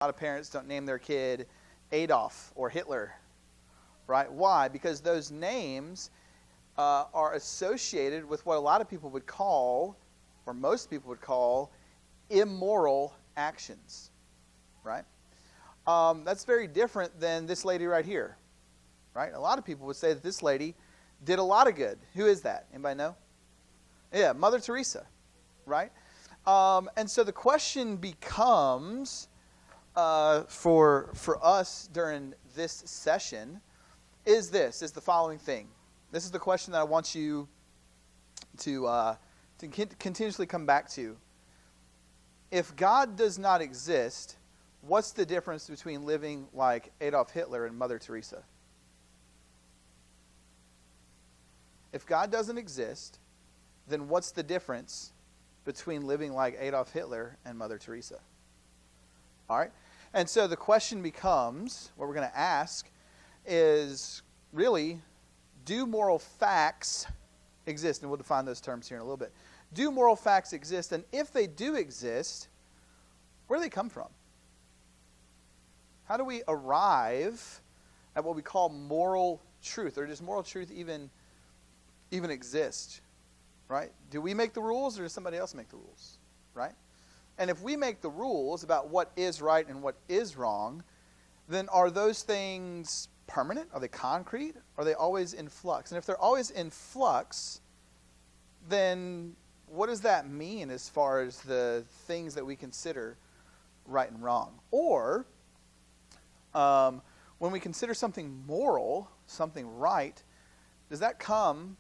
A lot of parents don't name their kid Adolf or Hitler, right? Why? Because those names are associated with what a lot of people would call, or most people would call, immoral actions, right? That's very different than this lady right here, right? A lot of people would say that this lady did a lot of good. Who is that? Anybody know? Yeah, Mother Teresa, right? And so the question becomes, for us during this session, is the following thing. This is the question that I want you to continuously come back to. If God does not exist, what's the difference between living like Adolf Hitler and Mother Teresa? If God doesn't exist, then what's the difference between living like Adolf Hitler and Mother Teresa? All right? And so the question becomes, what we're going to ask is really, do moral facts exist? And we'll define those terms here in a little bit. Do moral facts exist? And if they do exist, where do they come from? How do we arrive at what we call moral truth? Or does moral truth even exist? Right? Do we make the rules, or does somebody else make the rules? Right? And if we make the rules about what is right and what is wrong, then are those things permanent? Are they concrete? Are they always in flux? And if they're always in flux, then what does that mean as far as the things that we consider right and wrong? Or when we consider something moral, something right, does that come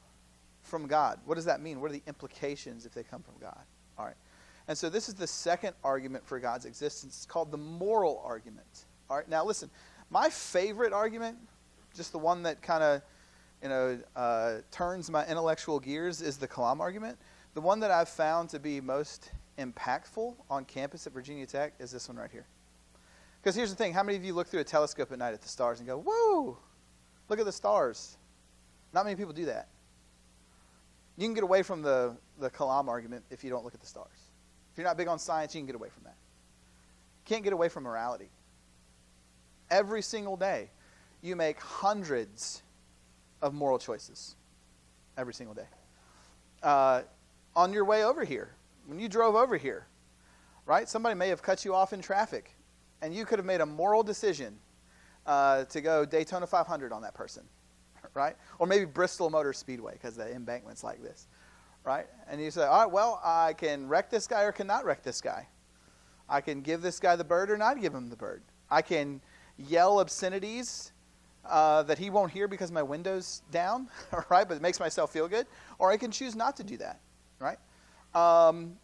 from God? What does that mean? What are the implications if they come from God? All right. And so this is the second argument for God's existence. It's called the moral argument. All right. Now listen, my favorite argument, just the one that kind of turns my intellectual gears, is the Kalam argument. The one that I've found to be most impactful on campus at Virginia Tech is this one right here. Because here's the thing. How many of you look through a telescope at night at the stars and go, whoa, look at the stars? Not many people do that. You can get away from the Kalam argument if you don't look at the stars. If you're not big on science, you can get away from that. You can't get away from morality. Every single day, you make hundreds of moral choices. Every single day. On your way over here, when you drove over here, right? Somebody may have cut you off in traffic, and you could have made a moral decision to go Daytona 500 on that person. Right? Or maybe Bristol Motor Speedway, because the embankment's like this. Right? And you say, all right, well, I can wreck this guy or cannot wreck this guy. I can give this guy the bird or not give him the bird. I can yell obscenities that he won't hear because my window's down, right? But it makes myself feel good. Or I can choose not to do that. Right? I'm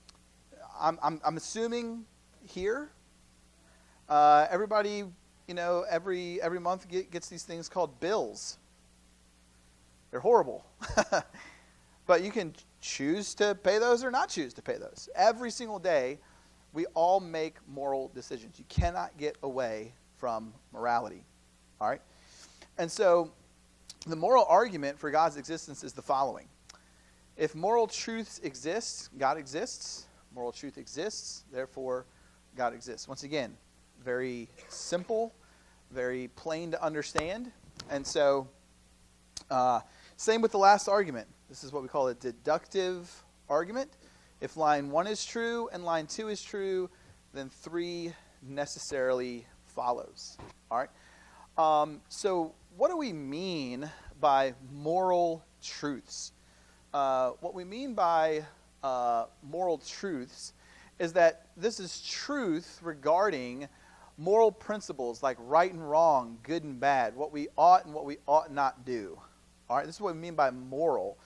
assuming here, everybody, every month gets these things called bills. They're horrible. But you can choose to pay those or not choose to pay those. Every single day, we all make moral decisions. You cannot get away from morality. All right? And so, the moral argument for God's existence is the following. If moral truths exist, God exists. Moral truth exists, therefore, God exists. Once again, very simple, very plain to understand. And so, same with the last argument. This is what we call a deductive argument. If line 1 is true and line 2 is true, then 3 necessarily follows. All right? So what do we mean by moral truths? What we mean by moral truths is that this is truth regarding moral principles like right and wrong, good and bad, what we ought and what we ought not do. All right, this is what we mean by moral.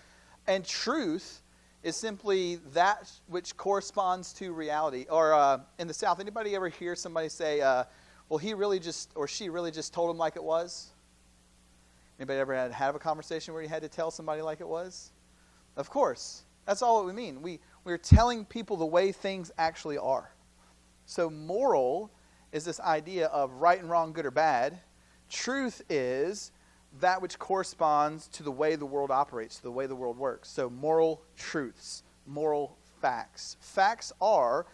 And truth is simply that which corresponds to reality. Or in the South, anybody ever hear somebody say, well, he really just, or she really just told him like it was? Anybody ever have a conversation where you had to tell somebody like it was? Of course. That's all what we mean. We're telling people the way things actually are. So moral is this idea of right and wrong, good or bad. Truth is that which corresponds to the way the world operates, to the way the world works. So moral truths, moral facts. Facts are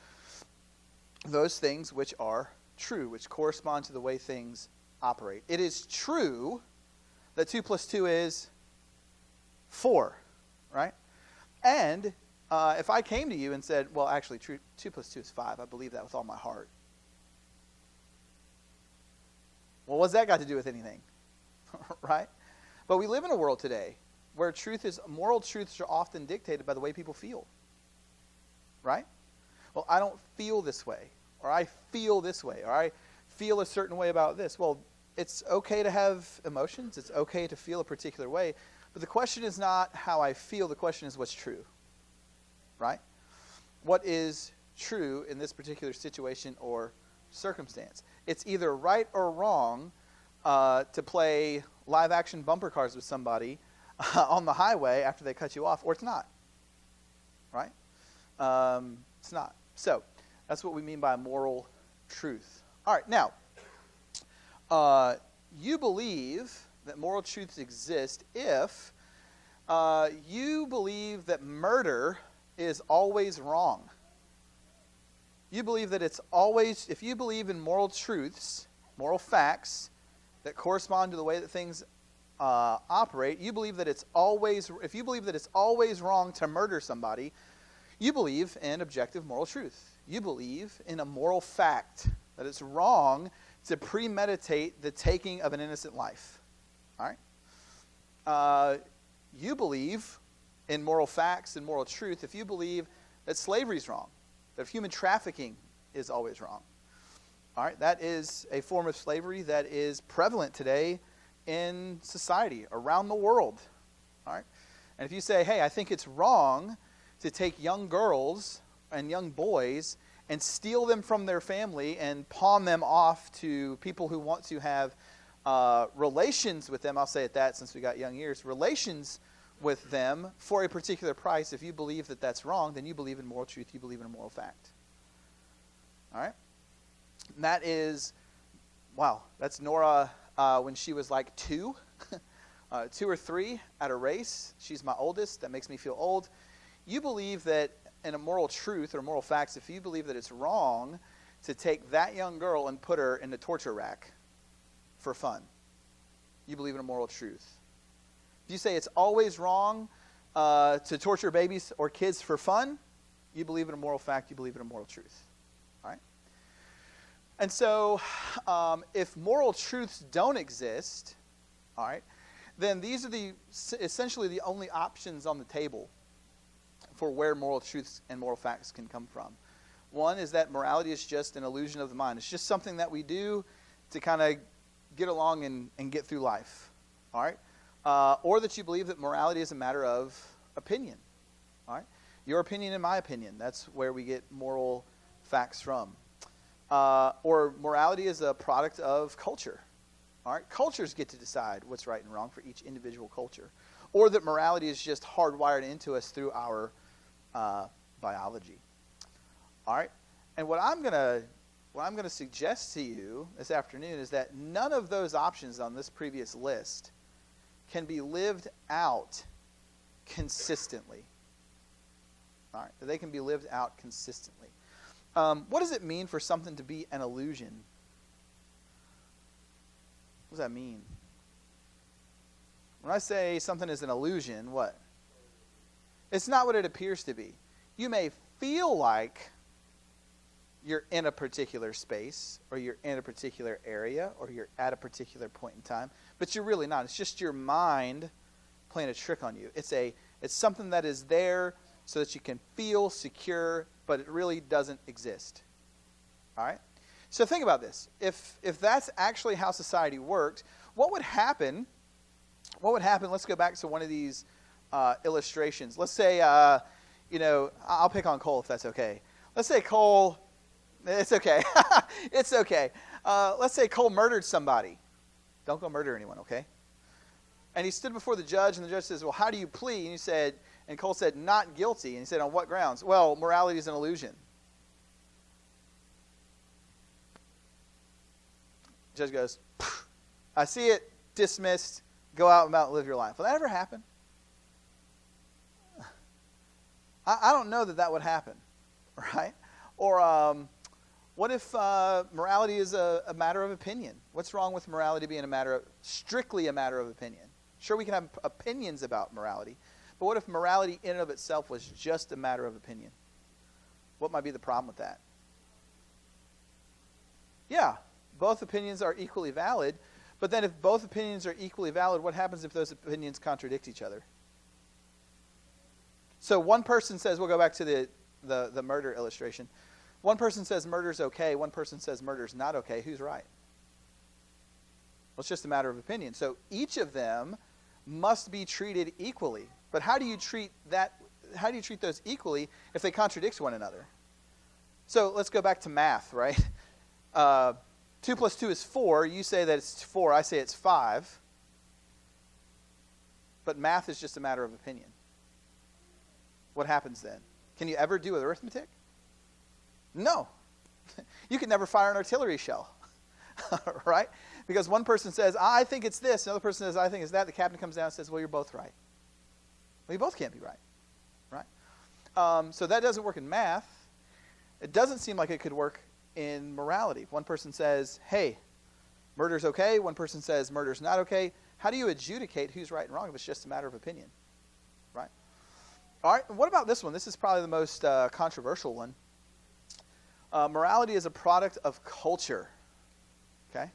those things which are true, which correspond to the way things operate. It is true that 2 plus 2 is 4, right? And if I came to you and said, well, actually, 2 plus 2 is 5, I believe that with all my heart. Well, what's that got to do with anything? Right? But we live in a world today where moral truths are often dictated by the way people feel. Right? Well, I don't feel this way, or I feel this way, or I feel a certain way about this. Well, it's okay to have emotions. It's okay to feel a particular way. But the question is not how I feel. The question is what's true. Right? What is true in this particular situation or circumstance? It's either right or wrong to play live action bumper cars with somebody on the highway after they cut you off, or it's not. Right? It's not. So that's what we mean by moral truth. All right, now, you believe that moral truths exist if you believe that murder is always wrong. You believe that it's always, if you believe in moral truths, moral facts that correspond to the way that things operate, you believe that it's always, if you believe that it's always wrong to murder somebody, you believe in objective moral truth. You believe in a moral fact that it's wrong to premeditate the taking of an innocent life. All right? You believe in moral facts and moral truth if you believe that slavery is wrong, that human trafficking is always wrong. All right? That is a form of slavery that is prevalent today in society around the world. All right? And if you say, hey, I think it's wrong to take young girls and young boys and steal them from their family and pawn them off to people who want to have relations with them, I'll say it that since we got young ears, relations with them for a particular price. If you believe that that's wrong, then you believe in moral truth, you believe in a moral fact. All right? And that is, wow, that's Nora when she was like 2 or 3 at a race. She's my oldest. That makes me feel old. You believe that in a moral truth or moral facts, if you believe that it's wrong to take that young girl and put her in the torture rack for fun, you believe in a moral truth. If you say it's always wrong to torture babies or kids for fun, you believe in a moral fact, you believe in a moral truth. All right? And so if moral truths don't exist, all right, then these are essentially the only options on the table for where moral truths and moral facts can come from. One is that morality is just an illusion of the mind. It's just something that we do to kind of get along and get through life. All right? Or that you believe that morality is a matter of opinion. All right? Your opinion and my opinion. That's where we get moral facts from. Or morality is a product of culture. All right? Cultures get to decide what's right and wrong for each individual culture. Or that morality is just hardwired into us through our biology. All right? And what I'm gonna suggest to you this afternoon is that none of those options on this previous list can be lived out consistently. All right? They can be lived out consistently. What does it mean for something to be an illusion? What does that mean? When I say something is an illusion, what? It's not what it appears to be. You may feel like you're in a particular space, or you're in a particular area, or you're at a particular point in time, but you're really not. It's just your mind playing a trick on you. It's something that is there so that you can feel secure, but it really doesn't exist. All right? So think about this. If that's actually how society worked, what would happen? Let's go back to one of these illustrations. Let's say, I'll pick on Cole if that's okay. Let's say Cole, it's okay. It's okay. Let's say Cole murdered somebody. Don't go murder anyone, okay? And he stood before the judge, and the judge says, well, how do you plead? And Cole said, not guilty. And he said, on what grounds? Well, morality is an illusion. The judge goes, I see it, dismissed, go out and live your life. Will that ever happen? I don't know that would happen, right? Or What if morality is a matter of opinion? What's wrong with morality being strictly a matter of opinion? Sure, we can have opinions about morality, but what if morality in and of itself was just a matter of opinion? What might be the problem with that? Yeah, both opinions are equally valid, but then if both opinions are equally valid, what happens if those opinions contradict each other? So one person says, we'll go back to the murder illustration. One person says murder's okay, one person says murder's not okay. Who's right? Well, it's just a matter of opinion. So each of them must be treated equally. But how do you treat those equally if they contradict one another? So let's go back to math, right? 2 plus 2 is 4. You say that it's 4. I say it's 5. But math is just a matter of opinion. What happens then? Can you ever do arithmetic? No. You can never fire an artillery shell, right? Because one person says, I think it's this. Another person says, I think it's that. The captain comes down and says, well, you're both right. Well, you both can't be right, right? So that doesn't work in math. It doesn't seem like it could work in morality. One person says, hey, murder's okay. One person says murder's not okay. How do you adjudicate who's right and wrong if it's just a matter of opinion, right? All right, what about this one? This is probably the most controversial one. Morality is a product of culture, okay?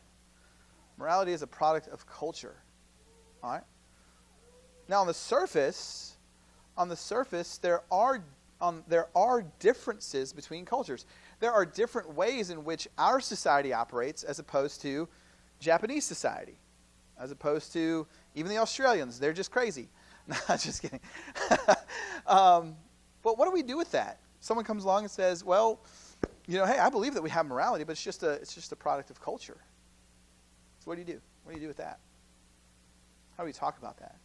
Morality is a product of culture, all right? Now, on the surface, there are differences between cultures. There are different ways in which our society operates as opposed to Japanese society, as opposed to even the Australians. They're just crazy. No, just kidding. But what do we do with that? Someone comes along and says, well, hey, I believe that we have morality, but it's just a product of culture. So what do you do? What do you do with that? How do we talk about that?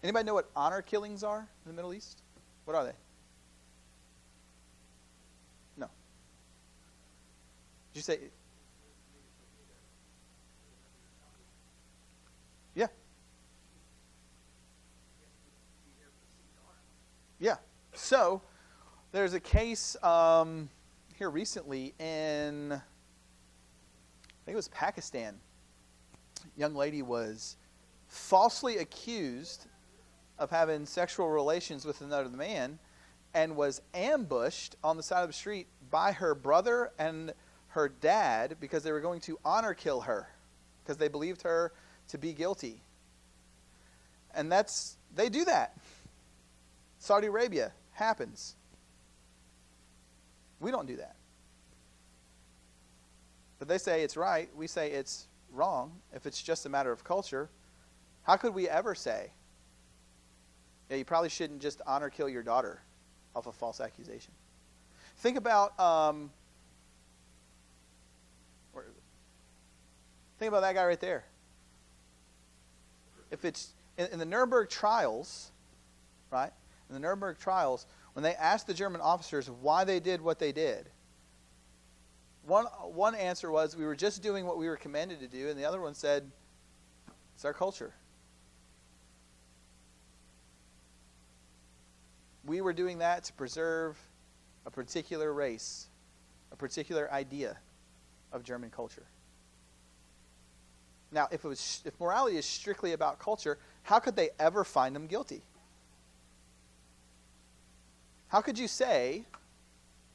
Anybody know what honor killings are in the Middle East? What are they? No. Did you say? Yeah. Yeah. So there's a case here recently in, I think it was Pakistan. A young lady was falsely accused of having sexual relations with another man and was ambushed on the side of the street by her brother and her dad because they were going to honor kill her because they believed her to be guilty. And they do that. Saudi Arabia happens. We don't do that. But they say it's right. We say it's wrong. If it's just a matter of culture, how could we ever say, yeah, you probably shouldn't just honor kill your daughter off a false accusation? Think about that guy right there. If it's in the Nuremberg Trials, right? In the Nuremberg Trials, when they asked the German officers why they did what they did, one answer was, we were just doing what we were commanded to do, and the other one said, it's our culture. We were doing that to preserve a particular race, a particular idea of German culture. Now, if morality is strictly about culture, how could they ever find them guilty? How could you say,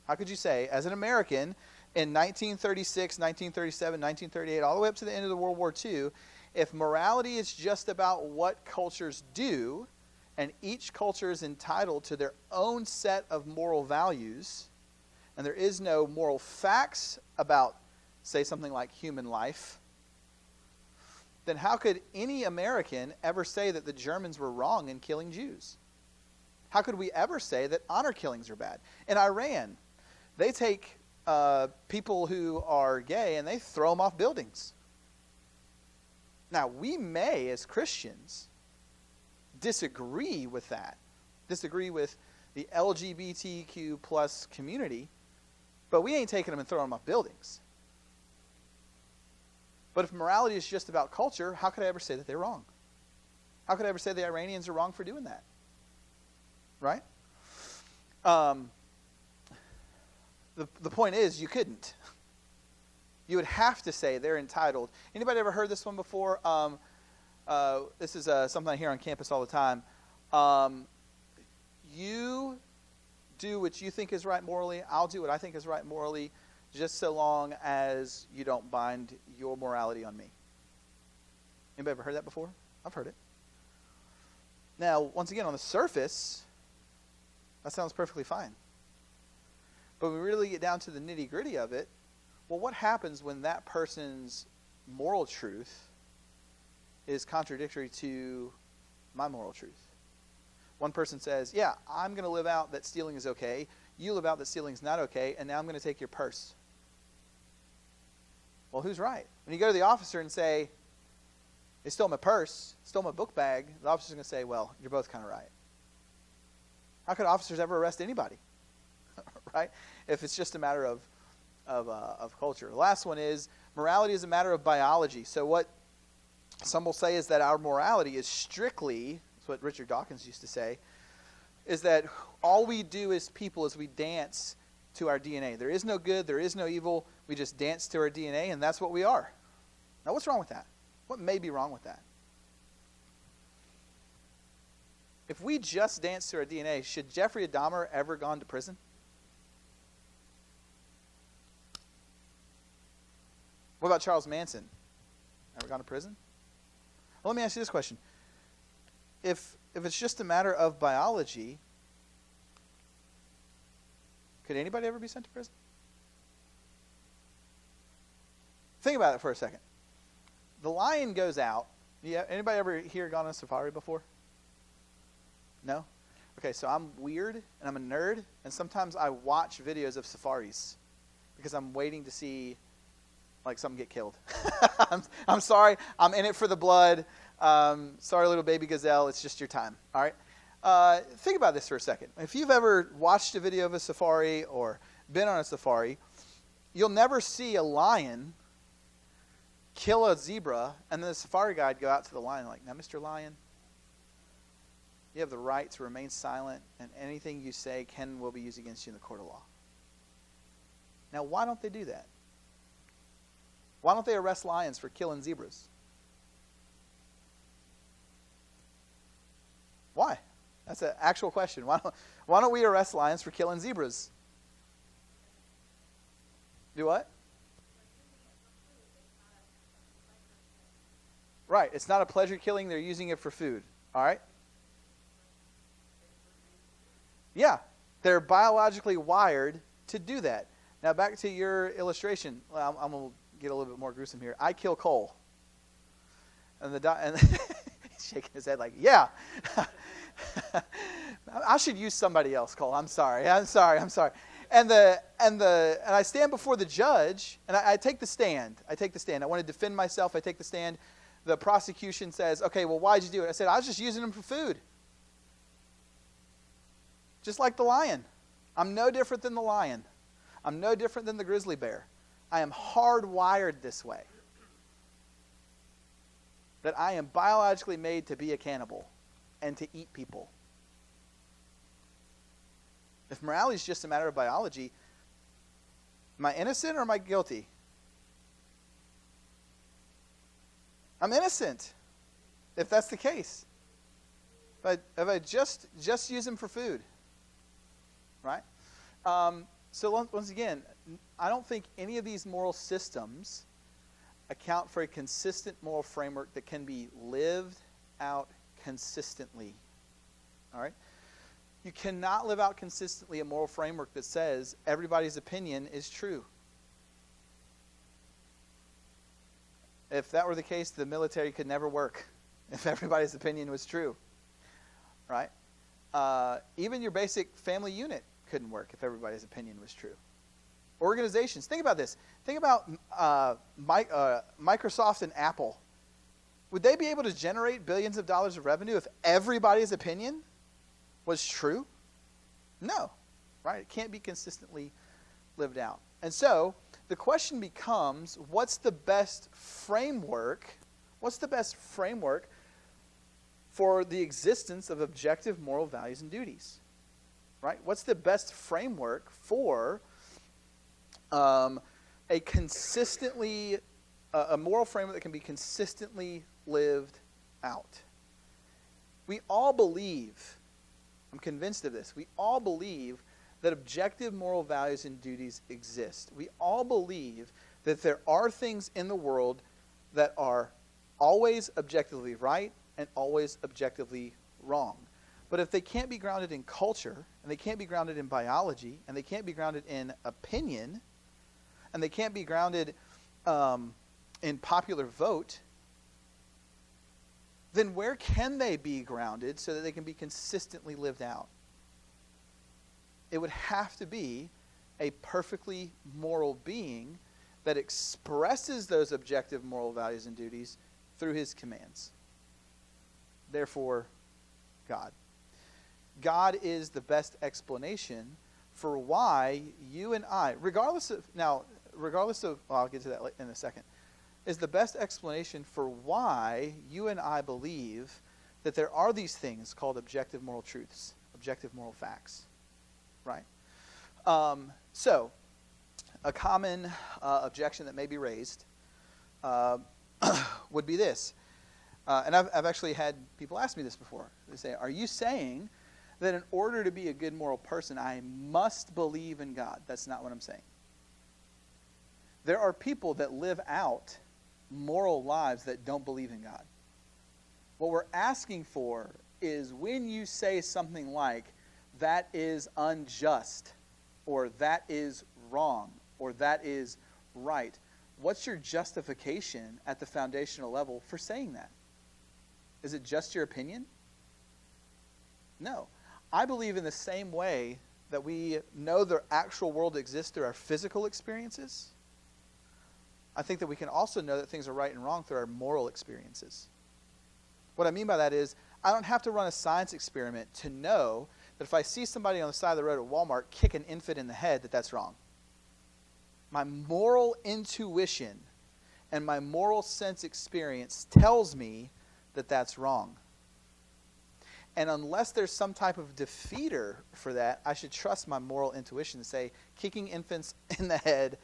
as an American in 1936, 1937, 1938, all the way up to the end of the World War II, if morality is just about what cultures do, and each culture is entitled to their own set of moral values, and there is no moral facts about, say, something like human life, then how could any American ever say that the Germans were wrong in killing Jews? How could we ever say that honor killings are bad? In Iran, they take people who are gay and they throw them off buildings. Now, we may, as Christians, disagree with that, disagree with the LGBTQ plus community, but we ain't taking them and throwing them off buildings. But if morality is just about culture, how could I ever say that they're wrong? How could I ever say the Iranians are wrong for doing that? Right? The point is, you couldn't. You would have to say they're entitled. Anybody ever heard this one before? This is something I hear on campus all the time. You do what you think is right morally. I'll do what I think is right morally, just so long as you don't bind your morality on me. Anybody ever heard that before? I've heard it. Now, once again, on the surface, that sounds perfectly fine. But when we really get down to the nitty-gritty of it, well, what happens when that person's moral truth is contradictory to my moral truth? One person says, yeah, I'm going to live out that stealing is okay. You live out that stealing is not okay, and now I'm going to take your purse. Well, who's right? When you go to the officer and say, they stole my purse, stole my book bag, the officer's going to say, well, you're both kind of right. How could officers ever arrest anybody? Right? If it's just a matter of culture. The last one is, morality is a matter of biology. So what some will say is that our morality is strictly, that's what Richard Dawkins used to say, is that all we do as people is we dance to our DNA. There is no good, there is no evil. We just dance to our DNA, and that's what we are. Now, what's wrong with that? What may be wrong with that? If we just dance to our DNA, should Jeffrey Dahmer ever gone to prison? What about Charles Manson? Ever gone to prison? Well, let me ask you this question. If it's just a matter of biology, could anybody ever be sent to prison? Think about it for a second. The lion goes out. Yeah, anybody ever here gone on a safari before? No? Okay, so I'm weird and I'm a nerd, and sometimes I watch videos of safaris because I'm waiting to see like something get killed. I'm sorry. I'm in it for the blood. Sorry, little baby gazelle. It's just your time. All right? Think about this for a second. If you've ever watched a video of a safari or been on a safari, you'll never see a lion kill a zebra and then the safari guide go out to the lion like, now, Mr. Lion, you have the right to remain silent, and anything you say will be used against you in the court of law. Now, why don't they do that? Why don't they arrest lions for killing zebras? Why? That's an actual question. Why don't we arrest lions for killing zebras? Do what? Right. It's not a pleasure killing. They're using it for food. All right? Yeah. They're biologically wired to do that. Now, back to your illustration. Well, I'm going to get a little bit more gruesome here. I kill Cole. And he's shaking his head like, yeah. I should use somebody else, Cole. I'm sorry. And I stand before the judge, and I take the stand. I want to defend myself. I take the stand. The prosecution says, okay, well, why'd you do it? I said, I was just using them for food. Just like the lion. I'm no different than the lion. I'm no different than the grizzly bear. I am hardwired this way. That I am biologically made to be a cannibal and to eat people. If morality is just a matter of biology, am I innocent or am I guilty? I'm innocent, if that's the case. But if I just use them for food, right? So once again, I don't think any of these moral systems account for a consistent moral framework that can be lived out consistently. All right? You cannot live out consistently a moral framework that says everybody's opinion is true. If that were the case, the military could never work if everybody's opinion was true. Right? Even your basic family unit couldn't work if everybody's opinion was true. Organizations, think about this. Think about Microsoft and Apple. Would they be able to generate billions of dollars of revenue if everybody's opinion was true? No. Right? It can't be consistently lived out. And so, the question becomes, what's the best framework? What's the best framework for the existence of objective moral values and duties? Right? What's the best framework for a consistently, a moral framework that can be consistently lived out. We all believe, I'm convinced of this, we all believe that objective moral values and duties exist. We all believe that there are things in the world that are always objectively right and always objectively wrong. But if they can't be grounded in culture, and they can't be grounded in biology, and they can't be grounded in opinion, and they can't be grounded in popular vote, then where can they be grounded so that they can be consistently lived out? It would have to be a perfectly moral being that expresses those objective moral values and duties through his commands. Therefore, God. God is the best explanation for why you and I, regardless of, well, I'll get to that in a second, is the best explanation for why you and I believe that there are these things called objective moral truths, objective moral facts, right? So, a common objection that may be raised would be this. And I've actually had people ask me this before. They say, are you saying that in order to be a good moral person, I must believe in God? That's not what I'm saying. There are people that live out moral lives that don't believe in God. What we're asking for is when you say something like, that is unjust, or that is wrong, or that is right, what's your justification at the foundational level for saying that? Is it just your opinion? No. I believe in the same way that we know the actual world exists through our physical experiences, I think that we can also know that things are right and wrong through our moral experiences. What I mean by that is, I don't have to run a science experiment to know that if I see somebody on the side of the road at Walmart kick an infant in the head, that that's wrong. My moral intuition and my moral sense experience tells me that that's wrong. And unless there's some type of defeater for that, I should trust my moral intuition to say kicking infants in the head,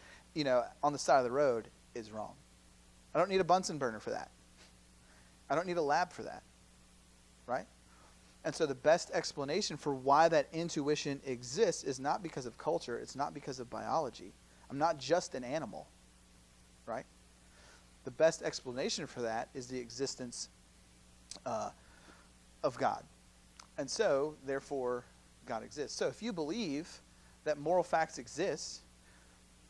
on the side of the road is wrong. I don't need a Bunsen burner for that. I don't need a lab for that. Right? And so the best explanation for why that intuition exists is not because of culture, it's not because of biology. I'm not just an animal. Right? The best explanation for that is the existence of God. And so, therefore, God exists. So if you believe that moral facts exist,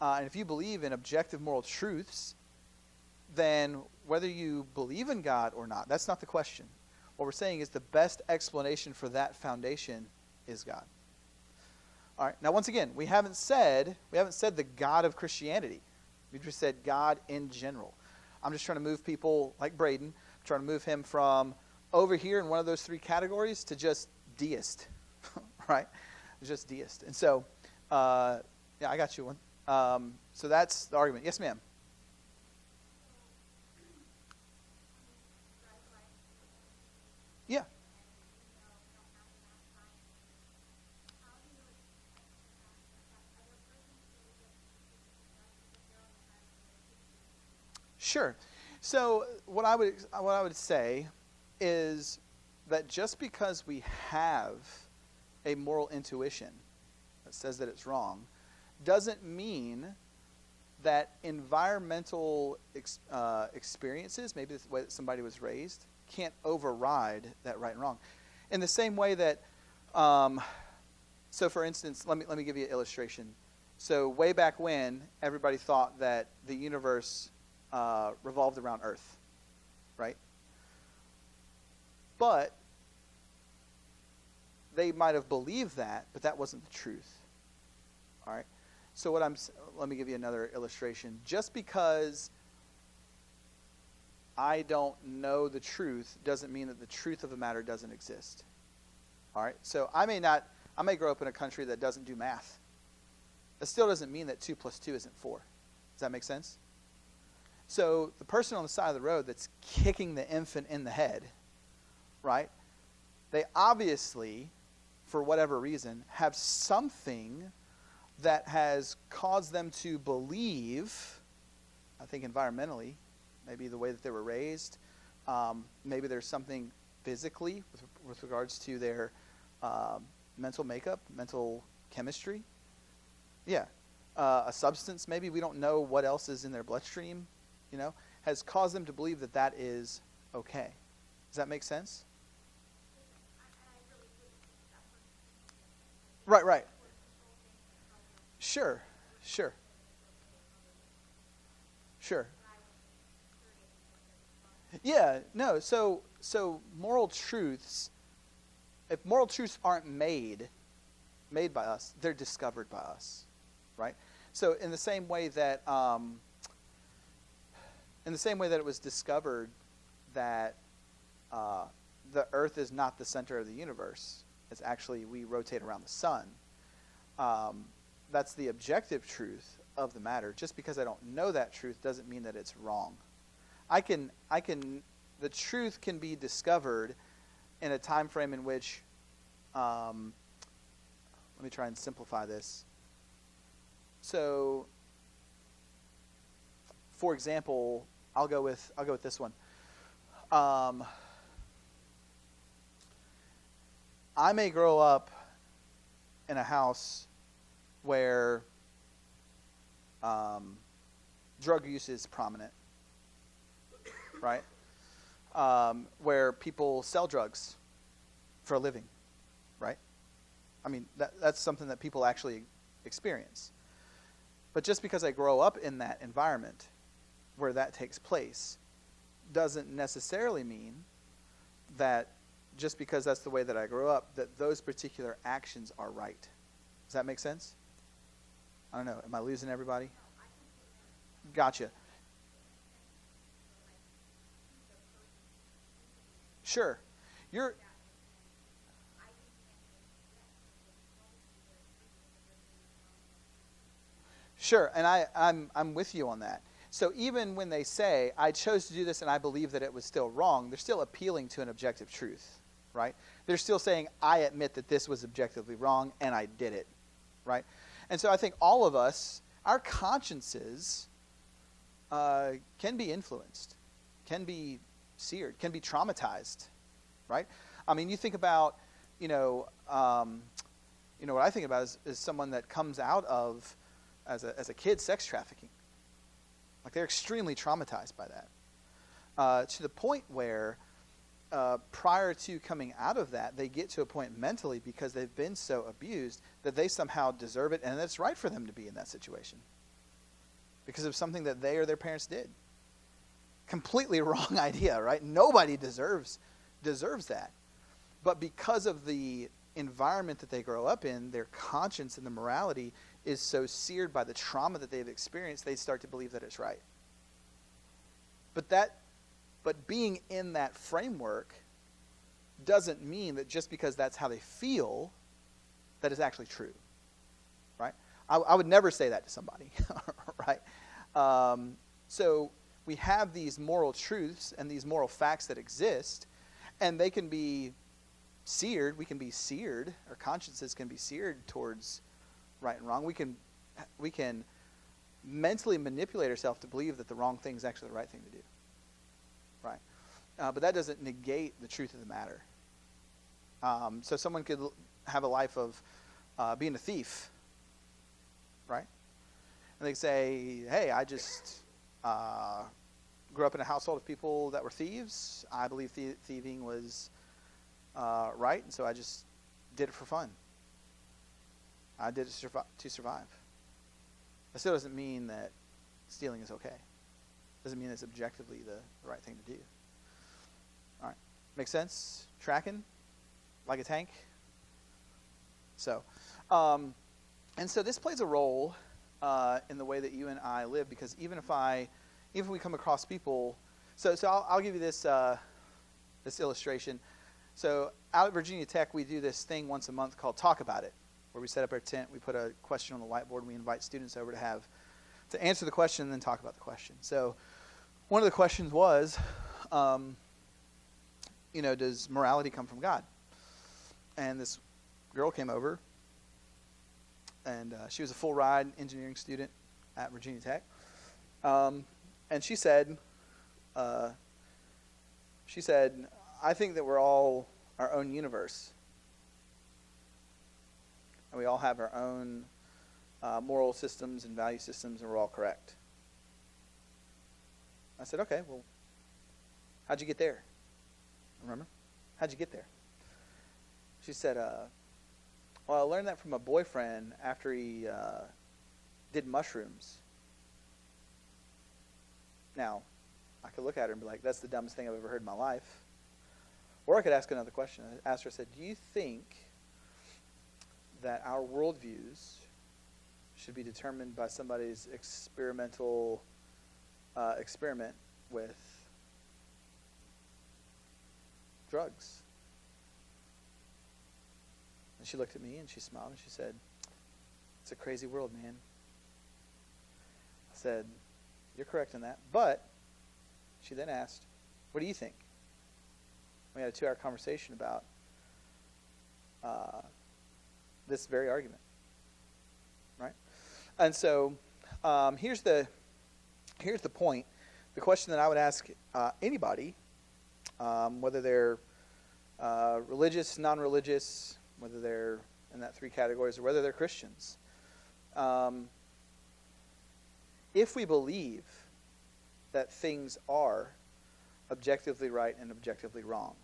and if you believe in objective moral truths, then whether you believe in God or not, that's not the question. What we're saying is the best explanation for that foundation is God. All right. Now, once again, we haven't said the God of Christianity. We just said God in general. I'm just trying to move people like Braden, trying to move him from over here in one of those three categories to just deist, right? Just deist. And so, I got you one. So that's the argument. Yes, ma'am. Yeah. Sure. So what I would say is that just because we have a moral intuition that says that it's wrong, doesn't mean that environmental experiences, maybe the way that somebody was raised, can't override that right and wrong. In the same way that, so for instance, let me give you an illustration. So way back when, everybody thought that the universe revolved around Earth, right? But they might have believed that, but that wasn't the truth. All right? So let me give you another illustration. Just because I don't know the truth doesn't mean that the truth of the matter doesn't exist. All right? So I may grow up in a country that doesn't do math. That still doesn't mean that 2 + 2 isn't 4. Does that make sense? So the person on the side of the road that's kicking the infant in the head, right? They obviously, for whatever reason, have something that has caused them to believe, I think environmentally, maybe the way that they were raised, maybe there's something physically with regards to their mental makeup, mental chemistry. Yeah. A substance, maybe, we don't know what else is in their bloodstream, has caused them to believe that that is okay. Does that make sense? Right. Sure. Yeah, no, so moral truths, if moral truths aren't made by us, they're discovered by us, right? So in the same way that it was discovered that the earth is not the center of the universe, it's actually we rotate around the sun. That's the objective truth of the matter. Just because I don't know that truth doesn't mean that it's wrong. The truth can be discovered in a time frame in which, let me try and simplify this. So, for example, I'll go with this one. I may grow up in a house where drug use is prominent, right? Where people sell drugs for a living, right? I mean, that's something that people actually experience. But just because I grow up in that environment where that takes place doesn't necessarily mean that just because that's the way that I grew up, that those particular actions are right. Does that make sense? I don't know. Am I losing everybody? Gotcha. Sure. Sure, and I'm with you on that. So even when they say, I chose to do this and I believe that it was still wrong, they're still appealing to an objective truth, right? They're still saying, I admit that this was objectively wrong and I did it, right? And so I think all of us, our consciences can be influenced, can be seared, can be traumatized, right? I mean, you think about, what I think about is someone that comes out of, as a kid, sex trafficking. Like, they're extremely traumatized by that. To the point where, prior to coming out of that, they get to a point mentally, because they've been so abused, that they somehow deserve it, and it's right for them to be in that situation. Because of something that they or their parents did. Completely wrong idea, right? Nobody deserves that. But because of the environment that they grow up in, their conscience and the morality is so seared by the trauma that they've experienced, they start to believe that it's right. But being in that framework doesn't mean that just because that's how they feel, that it's actually true, right? I would never say that to somebody, right? So we have these moral truths and these moral facts that exist, and they can be seared. We can be seared. Our consciences can be seared towards right and wrong. We can mentally manipulate ourselves to believe that the wrong thing is actually the right thing to do, right? But that doesn't negate the truth of the matter. So someone could have a life of being a thief, right? And they say, hey, I just grew up in a household of people that were thieves. I believe thieving was right, and so I just did it for fun. I did it to survive. That still doesn't mean that stealing is okay. Doesn't mean it's objectively the right thing to do. All right. Make sense? Tracking? Like a tank? So, and so this plays a role in the way that you and I live, because even if we come across people, so I'll give you this illustration. So out at Virginia Tech, we do this thing once a month called Talk About It, where we set up our tent, we put a question on the whiteboard, and we invite students over to answer the question and then talk about the question. So one of the questions was, does morality come from God? And this girl came over, and she was a full ride engineering student at Virginia Tech. And she said, I think that we're all our own universe. And we all have our own moral systems and value systems, and we're all correct. I said, okay, well, how'd you get there? Remember? How'd you get there? She said, well, I learned that from a boyfriend after he did mushrooms. Now, I could look at her and be like, that's the dumbest thing I've ever heard in my life. Or I could ask another question. I asked her, I said, do you think that our worldviews should be determined by somebody's experimental experiment with drugs? And she looked at me and she smiled and she said, it's a crazy world, man. I said, you're correct in that. But she then asked, what do you think? We had a 2-hour conversation about this very argument, right? And so here's the point. The question that I would ask anybody, whether they're religious, non-religious, whether they're in that 3 categories, or whether they're Christians, if we believe that things are objectively right and objectively wrong,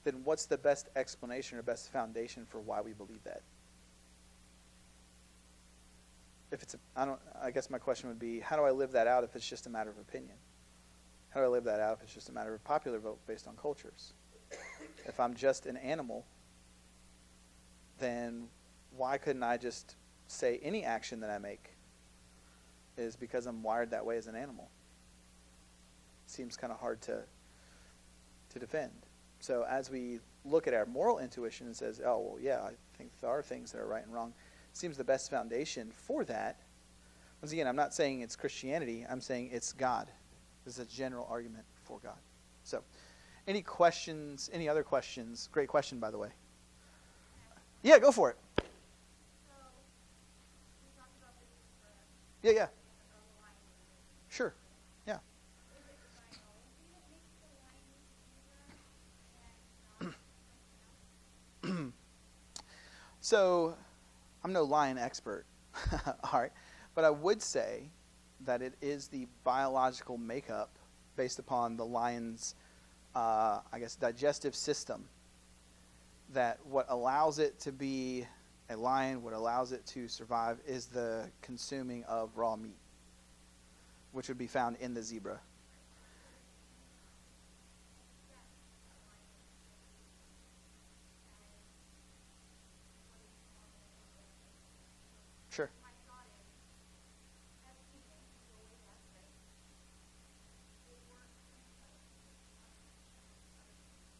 then what's the best explanation or best foundation for why we believe that? If it's I guess my question would be, how do I live that out if it's just a matter of opinion? How do I live that out if it's just a matter of popular vote based on cultures? If I'm just an animal, then why couldn't I just say any action that I make is because I'm wired that way as an animal? Seems kind of hard to defend. So as we look at our moral intuition and says, oh, well, yeah, I think there are things that are right and wrong, seems the best foundation for that. Once again, I'm not saying it's Christianity. I'm saying it's God. This is a general argument for God. So any questions, any other questions? Great question, by the way. Yeah, go for it. Yeah. Sure. Yeah. So, I'm no lion expert, all right, but I would say that it is the biological makeup based upon the lion's, digestive system, that what allows it to be a lion, what allows it to survive, is the consuming of raw meat, which would be found in the zebra. Sure.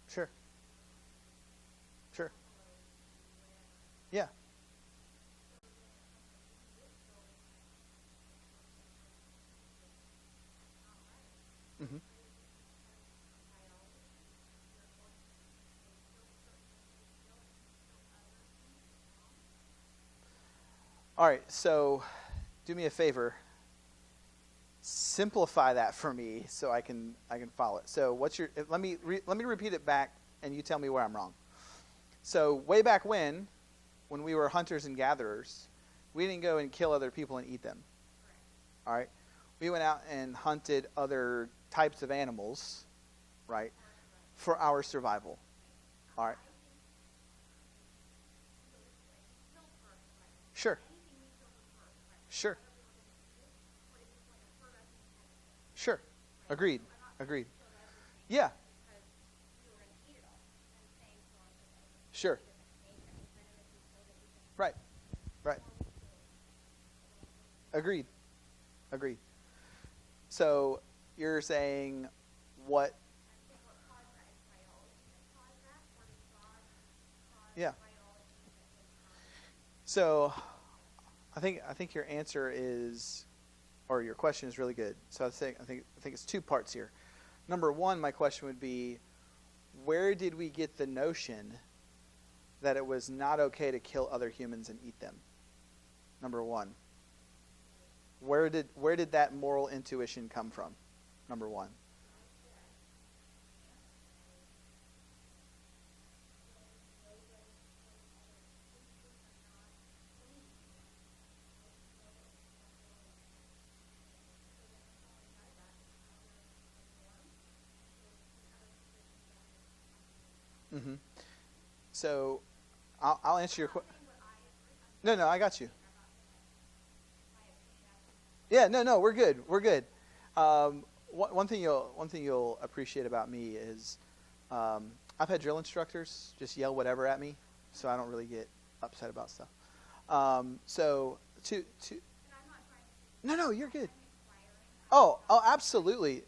Sure. Sure. Yeah. Mm-hmm. All right, so do me a favor. Simplify that for me so I can follow it. So let me repeat it back and you tell me where I'm wrong. So way back when we were hunters and gatherers, we didn't go and kill other people and eat them. All right? We went out and hunted other types of animals, right, for our survival. All right? Sure. Sure. Sure. Agreed. Yeah. Sure. Right. Agreed. So you're saying what? Yeah. So I think your answer is, or your question is really good. So I think it's 2 parts here. Number 1, my question would be, where did we get the notion that it was not okay to kill other humans and eat them? Number one. Where did that moral intuition come from? Number one. Mm-hmm. So, I'll answer your question. No, I got you. Yeah, no, we're good. We're good. One thing you'll appreciate about me is I've had drill instructors just yell whatever at me, so I don't really get upset about stuff. So to no, you're good. Oh, absolutely.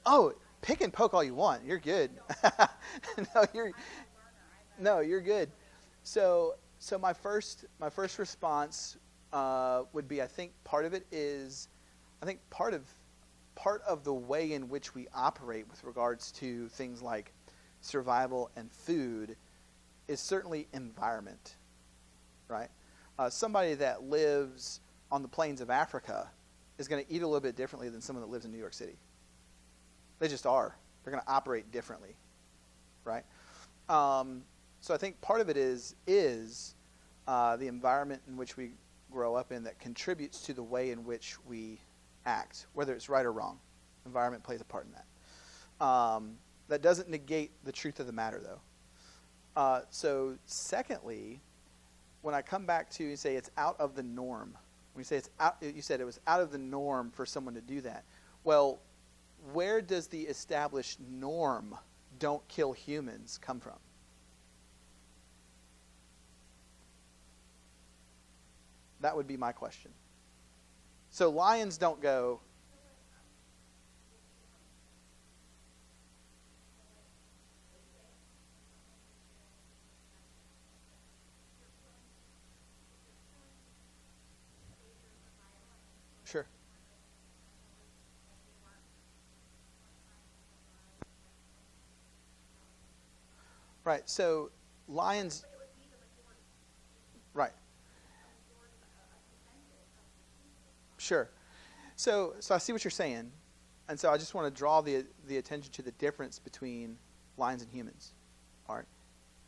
Oh, pick and poke all you want. You're good. You're good. So my first response would be, I think part of the way in which we operate with regards to things like survival and food is certainly environment, right? Somebody that lives on the plains of Africa is going to eat a little bit differently than someone that lives in New York City. They just are. They're going to operate differently, right? So I think part of it is the environment in which we grow up in that contributes to the way in which we act, whether it's right or wrong. Environment plays a part in that. That doesn't negate the truth of the matter, though. So secondly, when I come back to you say it's out of the norm, when you say it's out, you said it was out of the norm for someone to do that. Well, where does the established norm, don't kill humans, come from? That would be my question. So lions don't go. Sure. Right. So lions. Right. Sure. So I see what you're saying, and so I just want to draw the attention to the difference between lions and humans. All right.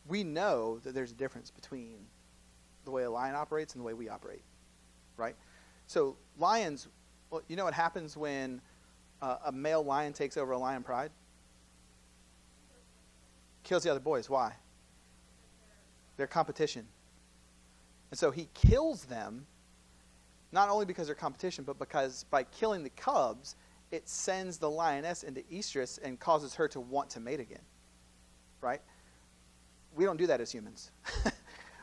We know that there's a difference between the way a lion operates and the way we operate, right? So lions, well, you know what happens when a male lion takes over a lion pride? Kills the other boys. Why? They're competition. And so he kills them, not only because they're competition, but because by killing the cubs, it sends the lioness into estrus and causes her to want to mate again. Right? We don't do that as humans.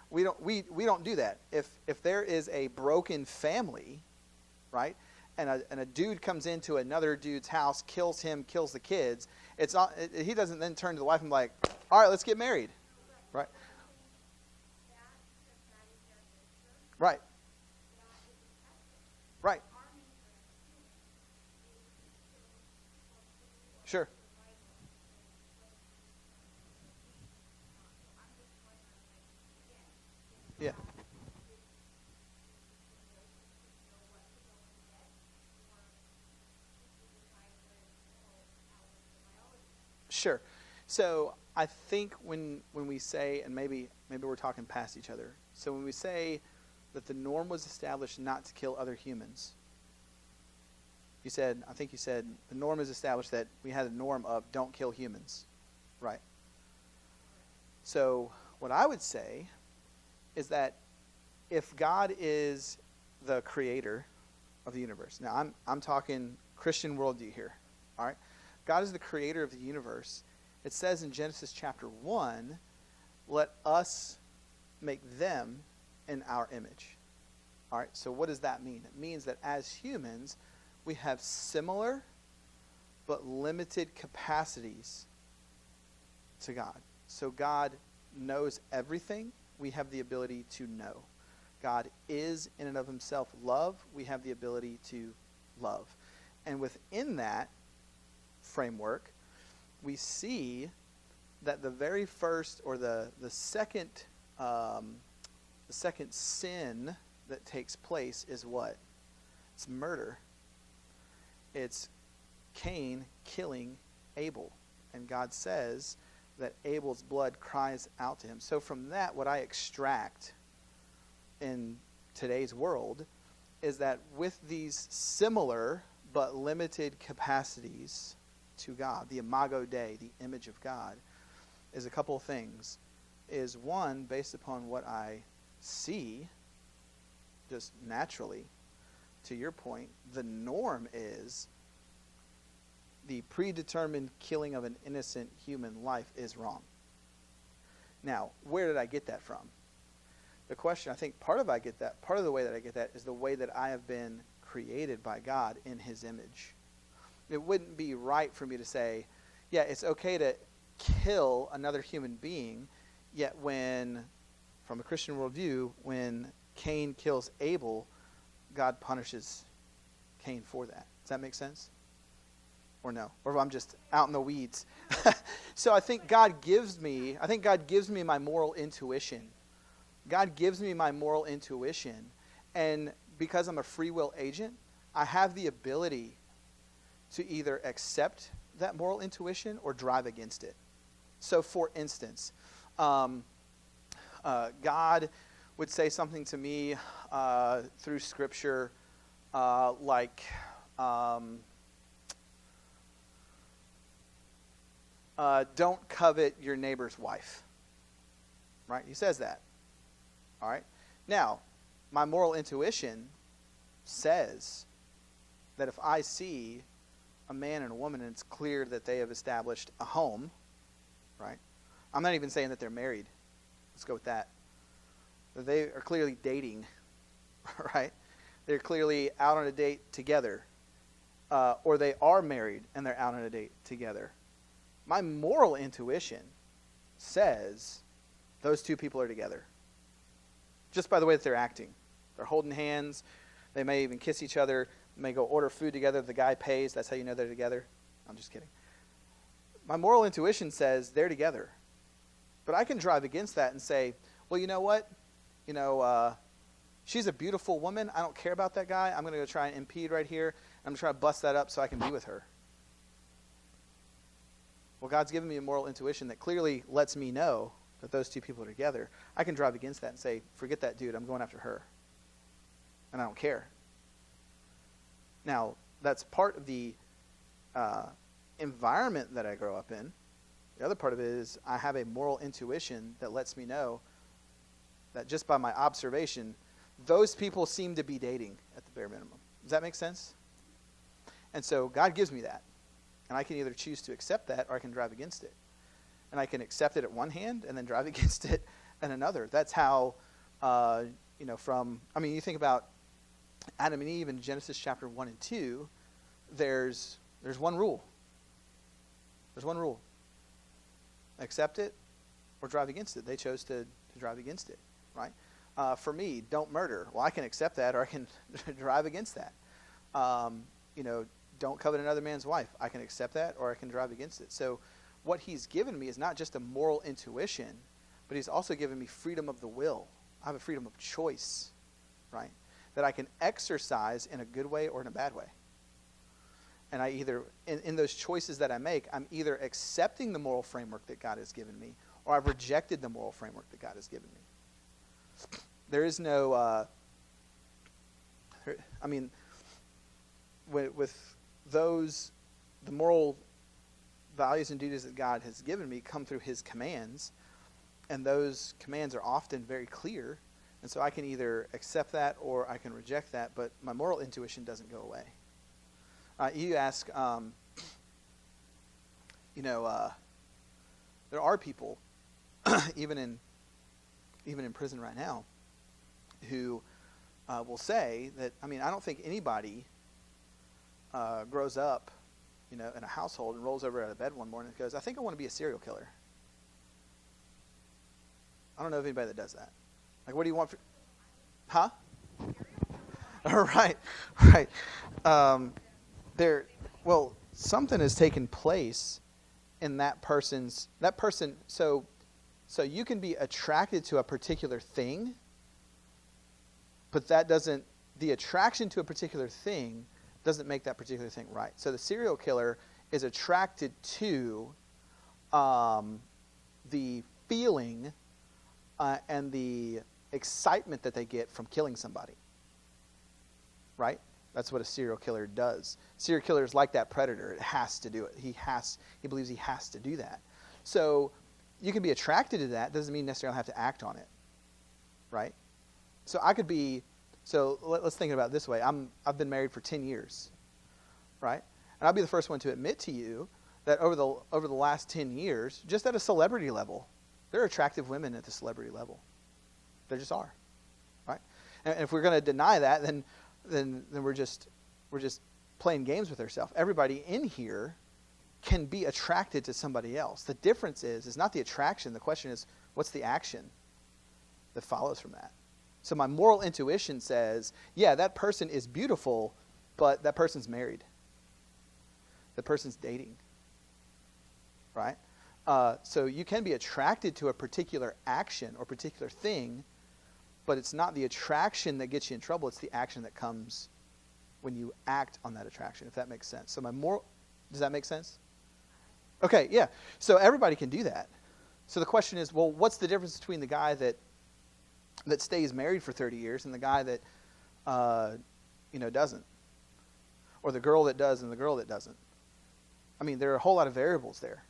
we don't do that. If there is a broken family, right, and a dude comes into another dude's house, kills him, kills the kids, he doesn't then turn to the wife and be like, all right, let's get married. Right? Right. Right. Sure. Yeah. Sure. So I think when we say, and maybe we're talking past each other. So when we say that the norm was established not to kill other humans, I think you said the norm is established that we had a norm of don't kill humans, right? So what I would say is that if God is the creator of the universe, now I'm talking Christian worldview here, all right? God is the creator of the universe. It says in Genesis chapter 1, let us make them in our image. All right, so what does that mean? It means that as humans, we have similar but limited capacities to God. So God knows everything. We have the ability to know. God is in and of himself love. We have the ability to love. And within that framework, we see that the very first, or the second sin that takes place is what? It's murder. It's Cain killing Abel. And God says that Abel's blood cries out to him. So from that, what I extract in today's world is that with these similar but limited capacities to God, the imago Dei, the image of God, is a couple of things. Is one, based upon what I see, just naturally, to your point, the norm is the predetermined killing of an innocent human life is wrong. Now, where did I get that from? The question, I think part of the way that I get that is the way that I have been created by God in his image. It wouldn't be right for me to say, yeah, it's okay to kill another human being, yet when, from a Christian worldview, when Cain kills Abel, God punishes Cain for that. Does that make sense? Or no? Or if I'm just out in the weeds. So I think God gives me my moral intuition. God gives me my moral intuition. And because I'm a free will agent, I have the ability to either accept that moral intuition or drive against it. So for instance, God would say something to me through Scripture like, don't covet your neighbor's wife. Right? He says that. All right? Now, my moral intuition says that if I see a man and a woman and it's clear that they have established a home, right? I'm not even saying that they're married. Let's go with that. They are clearly dating, right? They're clearly out on a date together. Or they are married and they're out on a date together. My moral intuition says those two people are together. Just by the way that they're acting. They're holding hands. They may even kiss each other. They may go order food together. The guy pays. That's how you know they're together. I'm just kidding. My moral intuition says they're together. But I can drive against that and say, well, you know what? She's a beautiful woman. I don't care about that guy. I'm going to go try and impede right here. I'm going to try to bust that up so I can be with her. Well, God's given me a moral intuition that clearly lets me know that those two people are together. I can drive against that and say, forget that dude. I'm going after her. And I don't care. Now, that's part of the environment that I grow up in. The other part of it is I have a moral intuition that lets me know that just by my observation, those people seem to be dating at the bare minimum. Does that make sense? And so God gives me that. And I can either choose to accept that or I can drive against it. And I can accept it at one hand and then drive against it at another. That's how, you think about Adam and Eve in Genesis chapter 1 and 2, there's one rule. There's one rule. Accept it or drive against it. They chose to drive against it, right? For me, don't murder. Well, I can accept that or I can drive against that. Don't covet another man's wife. I can accept that or I can drive against it. So what he's given me is not just a moral intuition, but he's also given me freedom of the will. I have a freedom of choice, right? That I can exercise in a good way or in a bad way. And I either, in those choices that I make, I'm either accepting the moral framework that God has given me or I've rejected the moral framework that God has given me. There is no, with those, the moral values and duties that God has given me come through his commands, and those commands are often very clear, and so I can either accept that or I can reject that, but my moral intuition doesn't go away. You ask, there are people, even in prison right now, who will say that, I don't think anybody grows up, in a household and rolls over out of bed one morning and goes, I think I want to be a serial killer. I don't know of anybody that does that. Like, what do you want for... Huh? Right. Something has taken place in that person, so you can be attracted to a particular thing, But that doesn't, the attraction to a particular thing doesn't make that particular thing right. So the serial killer is attracted to the feeling and the excitement that they get from killing somebody. Right? That's what a serial killer does. Serial killer is like that predator. It has to do it. He believes he has to do that. So you can be attracted to that. Doesn't mean necessarily have to act on it. Right? So I could be, so let's think about it this way. I've been married for 10 years. Right? And I'll be the first one to admit to you that over the last 10 years, just at a celebrity level, there are attractive women at the celebrity level. There just are. Right? And if we're going to deny that, then we're just playing games with ourselves. Everybody in here can be attracted to somebody else. The difference is not the attraction. The question is, what's the action that follows from that? So my moral intuition says, yeah, that person is beautiful, but that person's married. The person's dating. Right? So you can be attracted to a particular action or particular thing, but it's not the attraction that gets you in trouble. It's the action that comes when you act on that attraction, if that makes sense. So does that make sense? Okay, yeah. So everybody can do that. So the question is, well, what's the difference between the guy that stays married for 30 years and the guy that, doesn't? Or the girl that does and the girl that doesn't? I mean, there are a whole lot of variables there.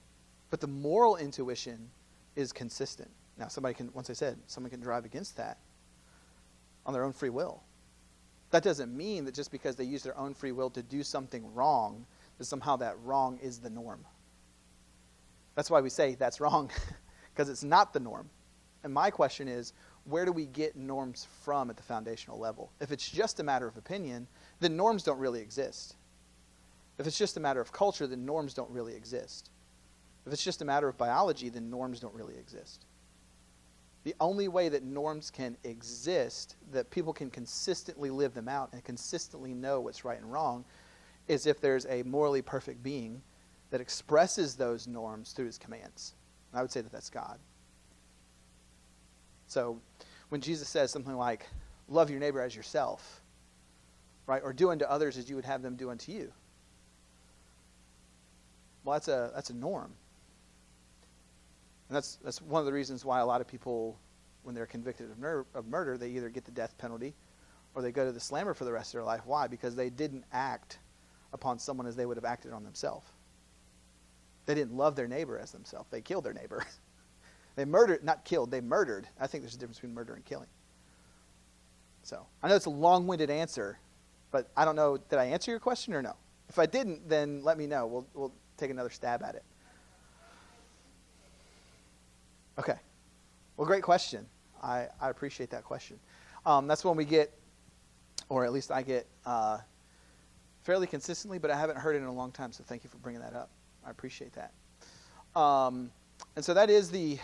But the moral intuition is consistent. Now, someone can drive against that on their own free will. That doesn't mean that just because they use their own free will to do something wrong, that somehow that wrong is the norm. That's why we say that's wrong, because it's not the norm. And my question is, where do we get norms from at the foundational level? If it's just a matter of opinion, then norms don't really exist. If it's just a matter of culture, then norms don't really exist. If it's just a matter of biology, then norms don't really exist. The only way that norms can exist, that people can consistently live them out and consistently know what's right and wrong, is if there's a morally perfect being that expresses those norms through his commands. And I would say that that's God. So when Jesus says something like, love your neighbor as yourself, right, or do unto others as you would have them do unto you, well, that's a norm. And that's one of the reasons why a lot of people, when they're convicted of murder, they either get the death penalty or they go to the slammer for the rest of their life. Why? Because they didn't act upon someone as they would have acted on themselves. They didn't love their neighbor as themselves. They killed their neighbor. They murdered, not killed, they murdered. I think there's a difference between murder and killing. So I know it's a long-winded answer, but I don't know, did I answer your question or no? If I didn't, then let me know. We'll take another stab at it. Okay. Well, great question. I appreciate that question. That's one we get, or at least I get fairly consistently, but I haven't heard it in a long time, so thank you for bringing that up. I appreciate that. And so that is the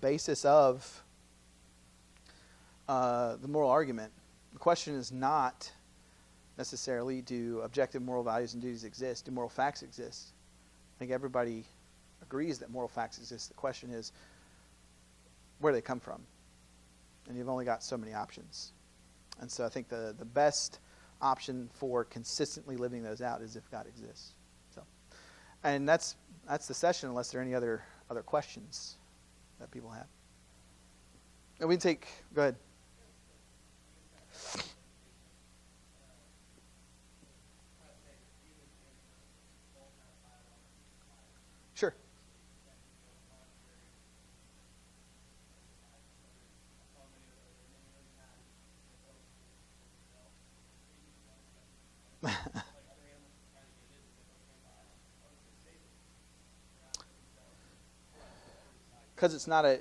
basis of the moral argument. The question is not necessarily, do objective moral values and duties exist? Do moral facts exist? I think everybody agrees that moral facts exist. The question is, where do they come from? And you've only got so many options. And so I think the best option for consistently living those out is if God exists. So, and that's the session, unless there are any other questions that people have. And we can take, go ahead. Sure. Because it's not a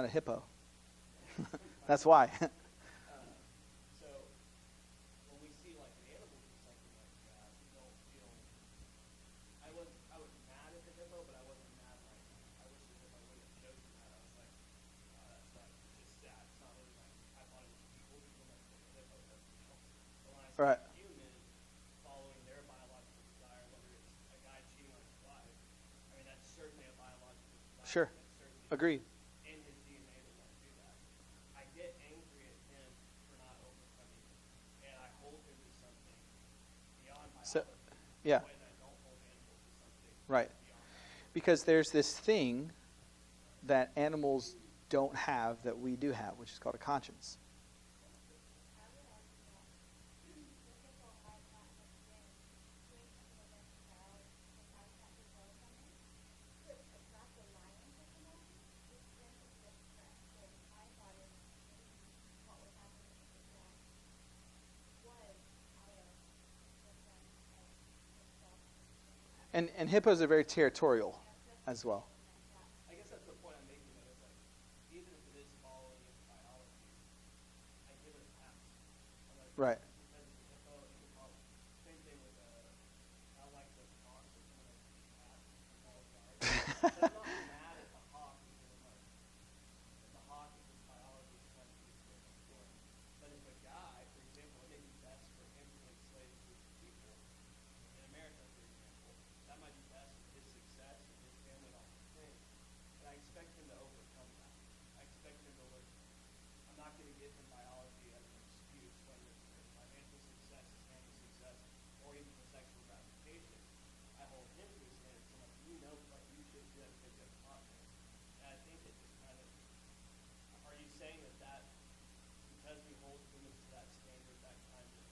hippo. That's why. So when we see like an animal do something like that, we don't feel. I was mad at the hippo, but I wasn't mad like I wish the hippo wouldn't have chosen that. I was like, that's like just sad. It's not really like I thought it was people like the hippo doesn't know. But when I see Right. a human following their biological desire, whether it's a guy cheating on his wife, I mean that's certainly a biological desire. Sure. Agreed. In his DNA to want to do that. I get angry at him for Yeah. Why I don't hold animals to something Right. beyond. Because there's this thing that animals don't have that we do have, which is called a conscience. And hippos are very territorial as well. I guess that's the point I'm making. That it's like, even if it is following in biology, I give it a pass. I'm like, Right. because it's a hippo, it can follow. Same thing with I like the hawk or someone like the cat in all yards. I'm not mad at the hawk because I'm like, if the hawk is his biology, it's trying to do something for him. But if a guy, for example, it may be best for him to enslave a group of people in America, for example, that might be best for his success and his family and all these things. And I expect him to overcome that. I expect him to look. I'm not going to give him biology as an excuse, whether it's for his financial success, his family success, or even for sexual gratification. I hold him to a standard. So like, you know what you should do because you have confidence. And I think it just kind of. Are you saying that because we hold humans to that standard, that kind of.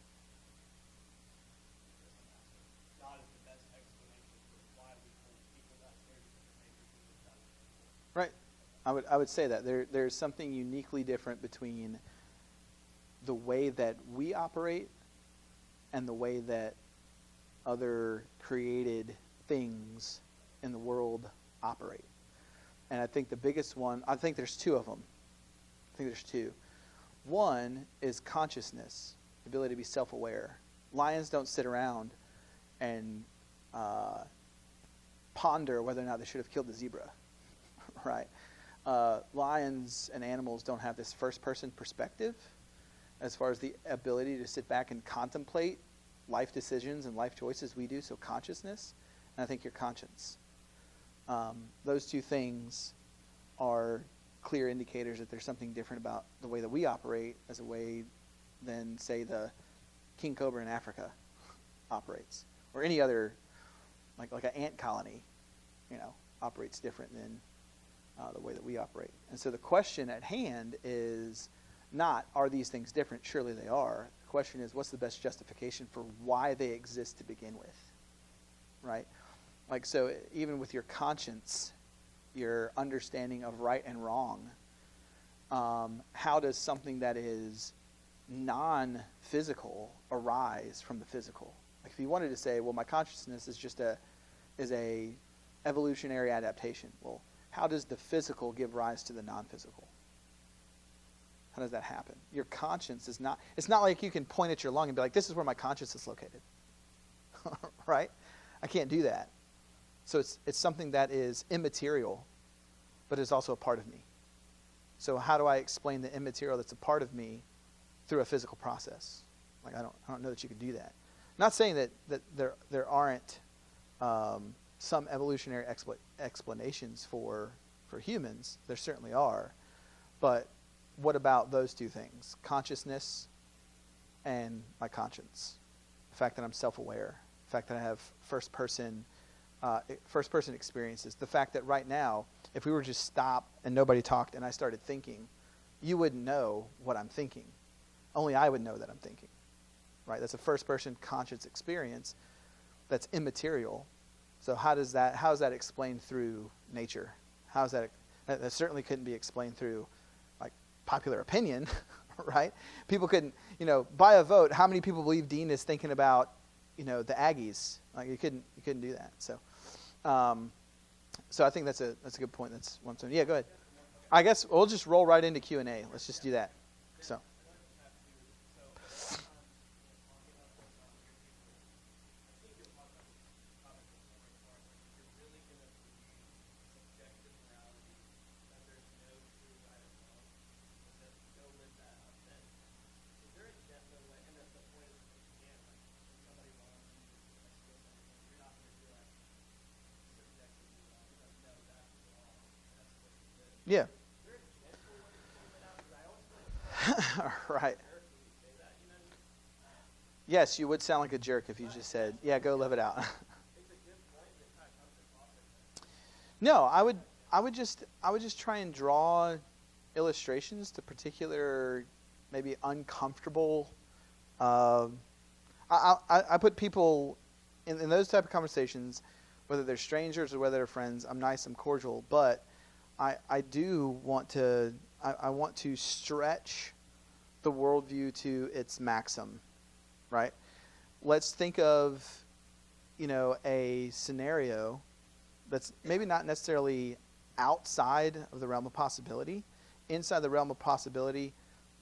God is the best explanation for why we hold people that standard because they make that standard. Right. I would say that there's something uniquely different between the way that we operate and the way that other created things in the world operate. And I think the biggest one, I think there's two of them. I think there's two. One is consciousness, the ability to be self-aware. Lions don't sit around and ponder whether or not they should have killed the zebra, right? Lions and animals don't have this first-person perspective as far as the ability to sit back and contemplate life decisions and life choices we do, so consciousness, and I think your conscience. Those two things are clear indicators that there's something different about the way that we operate as a way than, say, the king cobra in Africa operates, or any other, like an ant colony, operates different than the way that we operate. And so the question at hand is not, are these things different? Surely they are. The question is, what's the best justification for why they exist to begin with, right? Like, so even with your conscience, your understanding of right and wrong, how does something that is non-physical arise from the physical? Like, if you wanted to say, well, my consciousness is just a evolutionary adaptation. Well, how does the physical give rise to the non-physical? How does that happen? Your conscience is not, it's not like you can point at your lung and be like, this is where my conscience is located. Right? I can't do that. So it's something that is immaterial, but is also a part of me. So how do I explain the immaterial that's a part of me through a physical process? Like, I don't know that you could do that. I'm not saying that there aren't some evolutionary explanations for humans. There certainly are. But what about those two things? Consciousness and my conscience. The fact that I'm self-aware. The fact that I have first-person experiences. The fact that right now, if we were to just stop and nobody talked and I started thinking, you wouldn't know what I'm thinking. Only I would know that I'm thinking. Right? That's a first-person conscious experience that's immaterial. So how is that explained through nature? How is that certainly couldn't be explained through like popular opinion, right? People couldn't, by a vote, how many people believe Dean is thinking about, the Aggies? Like, you couldn't do that. So I think that's a good point. That's what I'm saying. Yeah, go ahead. I guess we'll just roll right into Q&A. Let's just do that. So. Yeah. Right. Yes, you would sound like a jerk if you just said, "Yeah, go live it out." It's a good point that kind of comes across like that. No, I would just try and draw illustrations to particular, maybe uncomfortable. Um, I put people in those type of conversations, whether they're strangers or whether they're friends. I'm nice, I'm cordial, but I do want to I want to stretch the worldview to its maxim, right? Let's think of, a scenario that's maybe not necessarily outside of the realm of possibility, inside the realm of possibility,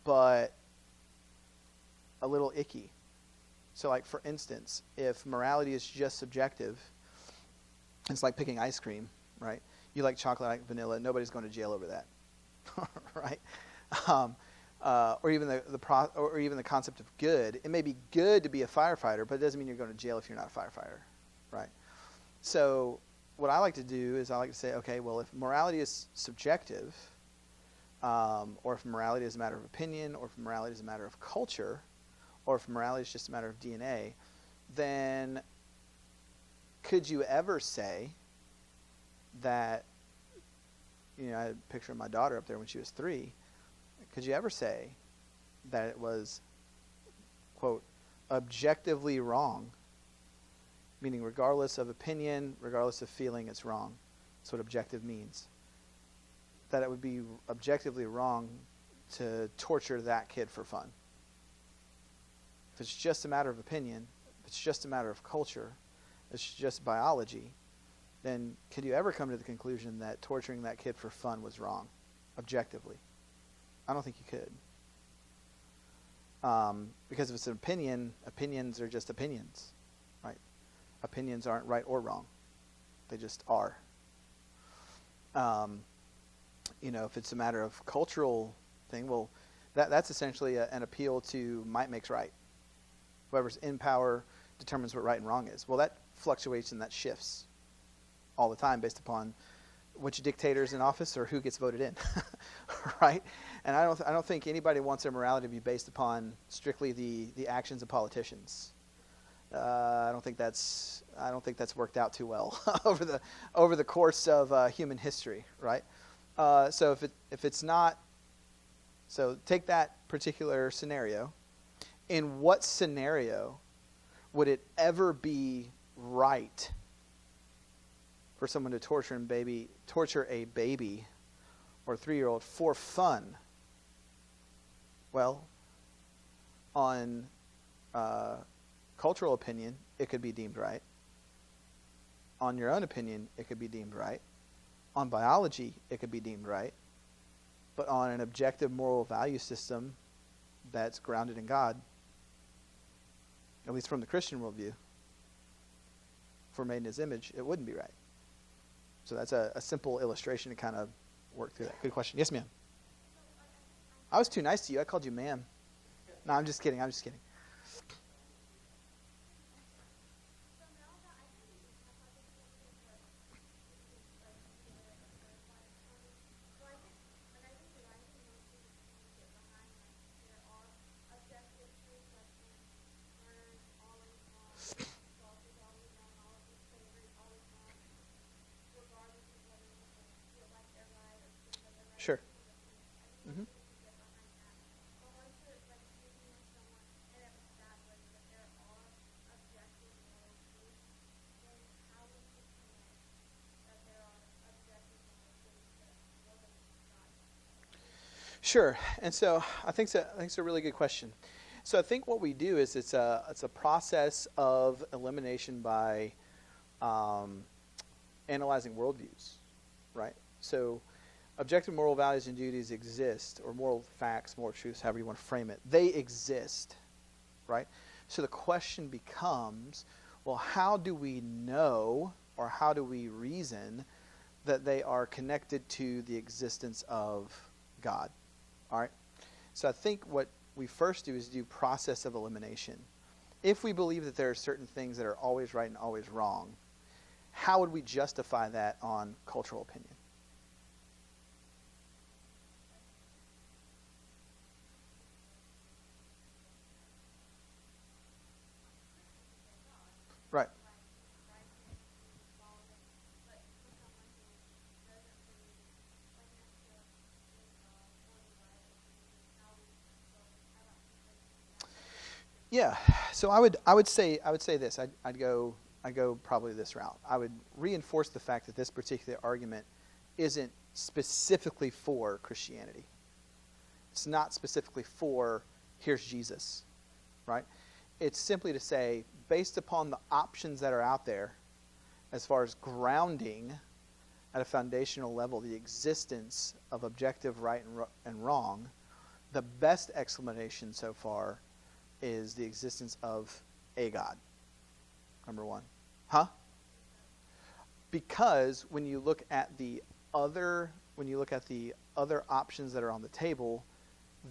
but a little icky. So, like, for instance, if morality is just subjective, it's like picking ice cream, right? You like chocolate, I like vanilla. Nobody's going to jail over that, right? Or even or even the concept of good. It may be good to be a firefighter, but it doesn't mean you're going to jail if you're not a firefighter, right? So, what I like to do is I like to say, okay, well, if morality is subjective, or if morality is a matter of opinion, or if morality is a matter of culture, or if morality is just a matter of DNA, then could you ever say that, I had a picture of my daughter up there when she was 3, could you ever say that it was, quote, objectively wrong, meaning regardless of opinion, regardless of feeling, it's wrong? That's what objective means. That it would be objectively wrong to torture that kid for fun. If it's just a matter of opinion, if it's just a matter of culture, it's just biology, then could you ever come to the conclusion that torturing that kid for fun was wrong, objectively? I don't think you could. Because if it's an opinion, opinions are just opinions, right? Opinions aren't right or wrong. They just are. If it's a matter of cultural thing, well, that's essentially an appeal to might makes right. Whoever's in power determines what right and wrong is. Well, that fluctuates and that shifts all the time based upon which dictator's in office or who gets voted in, right? And I don't think anybody wants their morality to be based upon strictly the actions of politicians. I don't think that's worked out too well over the course of human history, right? So if it's not, so take that particular scenario. In what scenario would it ever be right for someone to torture a baby or a 3-year-old for fun? Well, on cultural opinion, it could be deemed right. On your own opinion, it could be deemed right. On biology, it could be deemed right. But on an objective moral value system that's grounded in God, at least from the Christian worldview, for made in his image, it wouldn't be right. So that's a simple illustration to kind of work through that. Good question. Yes, ma'am. I was too nice to you. I called you ma'am. No, I'm just kidding. Sure. Mm-hmm. Sure. And so I think it's a really good question. So I think what we do is it's a process of elimination by analyzing worldviews, right? So objective moral values and duties exist, or moral facts, moral truths, however you want to frame it. They exist, right? So the question becomes, well, how do we know, or how do we reason that they are connected to the existence of God? All right? So I think what we first do is do process of elimination. If we believe that there are certain things that are always right and always wrong, how would we justify that on cultural opinion? Yeah. So I would say this. I'd go probably this route. I would reinforce the fact that this particular argument isn't specifically for Christianity. It's not specifically for here's Jesus, right? It's simply to say, based upon the options that are out there, as far as grounding at a foundational level the existence of objective right and wrong, the best explanation so far is the existence of a God. Number one. Huh? Because when you look at the other options that are on the table,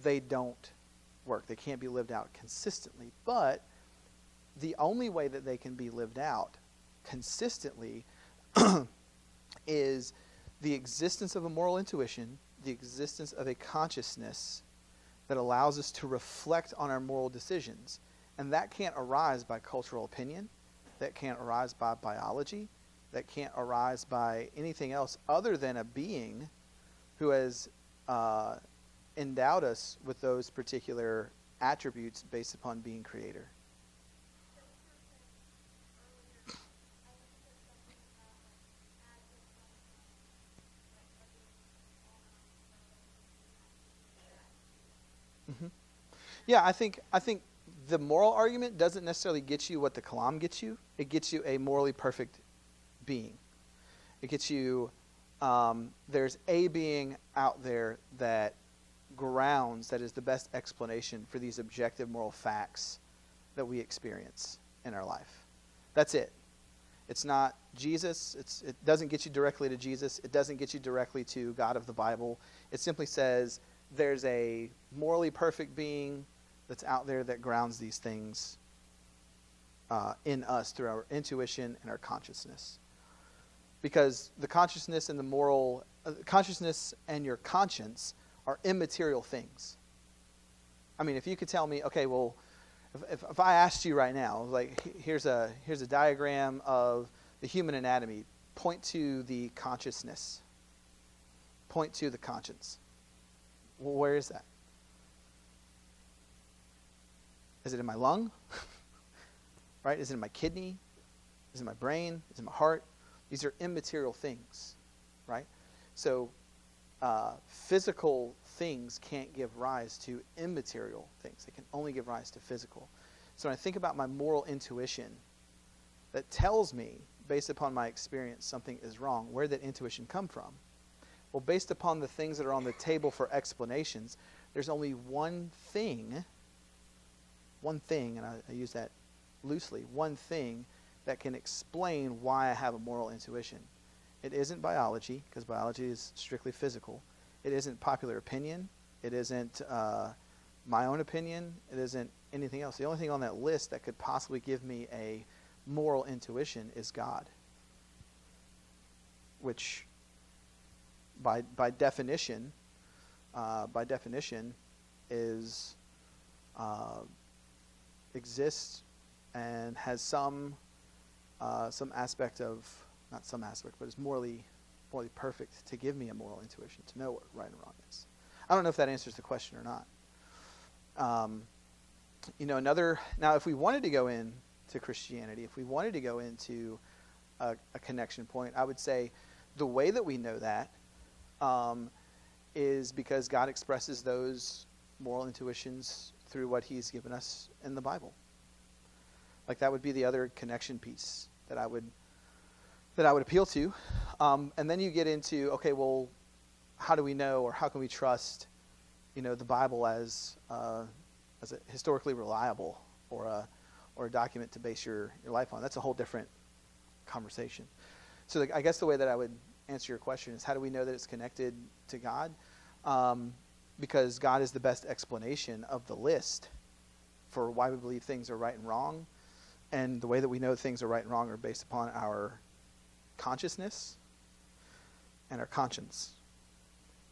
they don't work. They can't be lived out consistently. But the only way that they can be lived out consistently is the existence of a moral intuition, the existence of a consciousness that allows us to reflect on our moral decisions. And that can't arise by cultural opinion. That can't arise by biology. That can't arise by anything else other than a being who has endowed us with those particular attributes based upon being creator. Mm-hmm. Yeah, I think the moral argument doesn't necessarily get you what the Kalam gets you. It gets you a morally perfect being. It gets you, there's a being out there that grounds, that is the best explanation for these objective moral facts that we experience in our life. That's it. It's not Jesus. It doesn't get you directly to Jesus. It doesn't get you directly to God of the Bible. It simply says there's a morally perfect being that's out there that grounds these things in us through our intuition and our consciousness. Because the consciousness and the moral, consciousness and your conscience are immaterial things. I mean, if you could tell me, okay, well, if I asked you right now, like, here's a diagram of the human anatomy, point to the consciousness, point to the conscience. Well, where is that? Is it in my lung? Right? Is it in my kidney? Is it in my brain? Is it in my heart? These are immaterial things, right? So physical things can't give rise to immaterial things. They can only give rise to physical. So when I think about my moral intuition that tells me, based upon my experience, something is wrong, where did that intuition come from? Well, based upon the things that are on the table for explanations, there's only one thing, and I use that loosely, one thing that can explain why I have a moral intuition. It isn't biology, because biology is strictly physical. It isn't popular opinion. It isn't my own opinion. It isn't anything else. The only thing on that list that could possibly give me a moral intuition is God, which by definition is exists and has some aspect of, not some aspect, but is morally perfect to give me a moral intuition, to know what right and wrong is. I don't know if that answers the question or not. Now if we wanted to go into Christianity, if we wanted to go into a connection point, I would say the way that we know that is because God expresses those moral intuitions through what he's given us in the Bible. Like, that would be the other connection piece that I would appeal to. And then you get into, okay, well, how do we know, or how can we trust, the Bible as a historically reliable or a document to base your life on? That's a whole different conversation. So I guess the way that I would answer your question is, how do we know that it's connected to God? Because God is the best explanation of the list for why we believe things are right and wrong. And the way that we know things are right and wrong are based upon our consciousness and our conscience.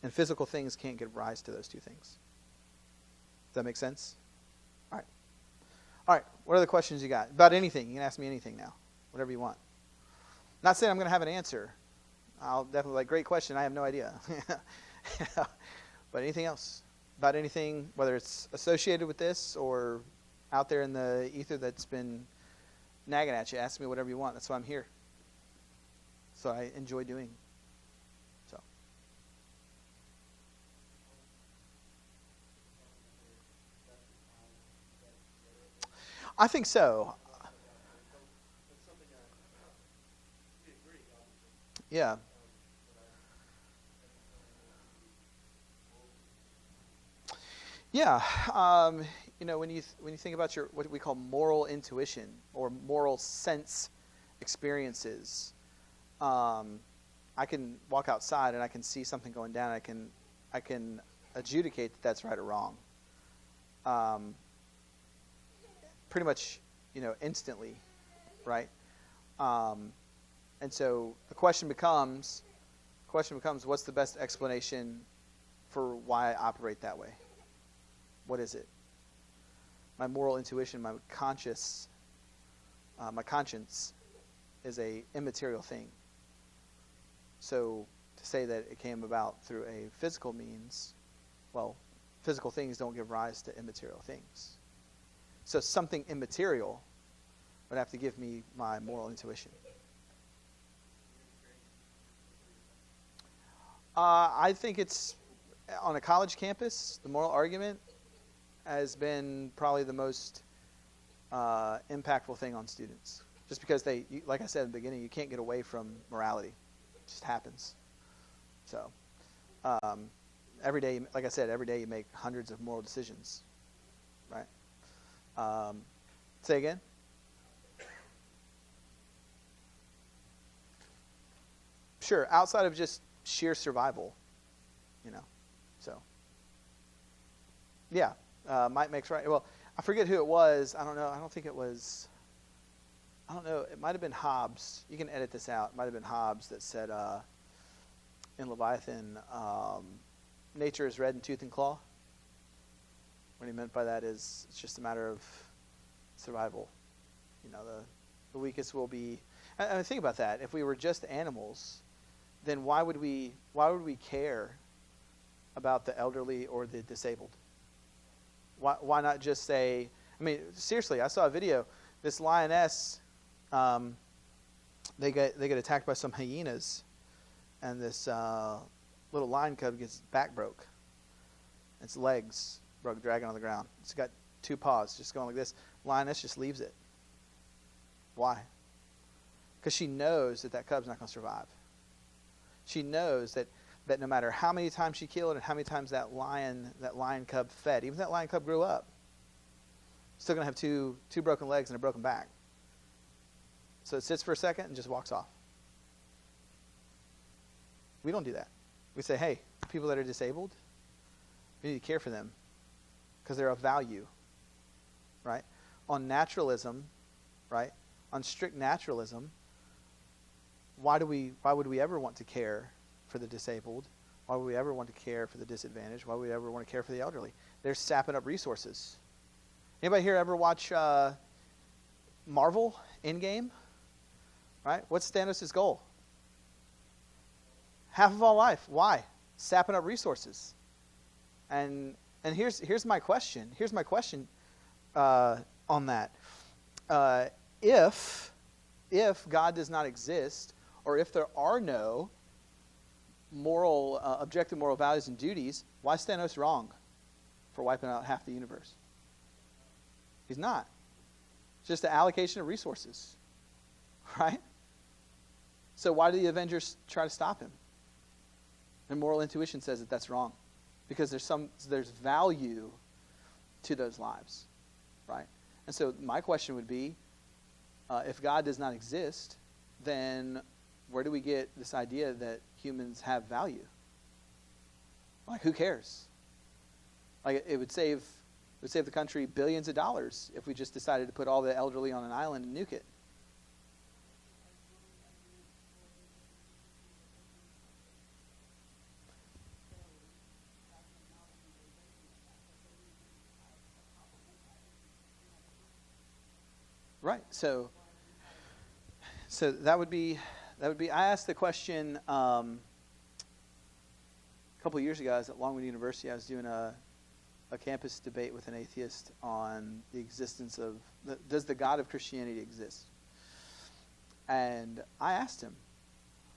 And physical things can't give rise to those two things. Does that make sense? All right. What other questions you got? About anything. You can ask me anything now. Whatever you want. Not saying I'm going to have an answer. I'll definitely, great question. I have no idea. But anything else? About anything, whether it's associated with this or out there in the ether that's been nagging at you. Ask me whatever you want. That's why I'm here. So I enjoy doing. So. I think so. Yeah. Yeah. When you think about your what we call moral intuition or moral sense experiences, I can walk outside and I can see something going down. I can adjudicate that that's right or wrong. Pretty much, instantly, right? And so the question becomes, what's the best explanation for why I operate that way? What is it? My moral intuition, my conscience is a immaterial thing. So to say that it came about through a physical means, well, physical things don't give rise to immaterial things. So something immaterial would have to give me my moral intuition. I think it's on a college campus, the moral argument has been probably the most impactful thing on students. Just because like I said at the beginning, you can't get away from morality. It just happens. So every day, like I said, every day you make hundreds of moral decisions, right? Say again? Sure, outside of just sheer survival, so. Yeah, might makes right. Well, I forget who it was. I don't know. I don't think it was. I don't know. It might have been Hobbes. You can edit this out. It might have been Hobbes that said in Leviathan, nature is red in tooth and claw. What he meant by that is it's just a matter of survival. The weakest will be. And think about that. If we were just animals, then why would we care about the elderly or the disabled? Why not just say? I mean, seriously, I saw a video. This lioness, they get attacked by some hyenas, and this little lion cub gets back broke. Its legs broke, dragging on the ground. It's got two paws, just going like this. Lioness just leaves it. Why? Because she knows that cub's not going to survive. She knows that no matter how many times she killed and how many times that lion cub fed, even if that lion cub grew up, still going to have two broken legs and a broken back. So it sits for a second and just walks off. We don't do that. We say, hey, people that are disabled, we need to care for them because they're of value, right? On naturalism, right? On strict naturalism, why would we ever want to care for the disabled? Why would we ever want to care for the disadvantaged? Why would we ever want to care for the elderly? They're sapping up resources. Anybody here ever watch Marvel Endgame? Right? What's Thanos' goal? Half of all life. Why? Sapping up resources. And here's my question. Here's my question on that. If God does not exist, or if there are no objective moral values and duties, why is Thanos wrong for wiping out half the universe? He's not. It's just the allocation of resources, right? So why do the Avengers try to stop him? And moral intuition says that that's wrong, because there's value to those lives, right? And so my question would be, if God does not exist, then where do we get this idea that humans have value? Like, who cares? Like, it would save the country billions of dollars if we just decided to put all the elderly on an island and nuke it. Right. So that would be. I asked the question a couple of years ago. I was at Longwood University. I was doing a a campus debate with an atheist on the existence of, does the God of Christianity exist? And I asked him,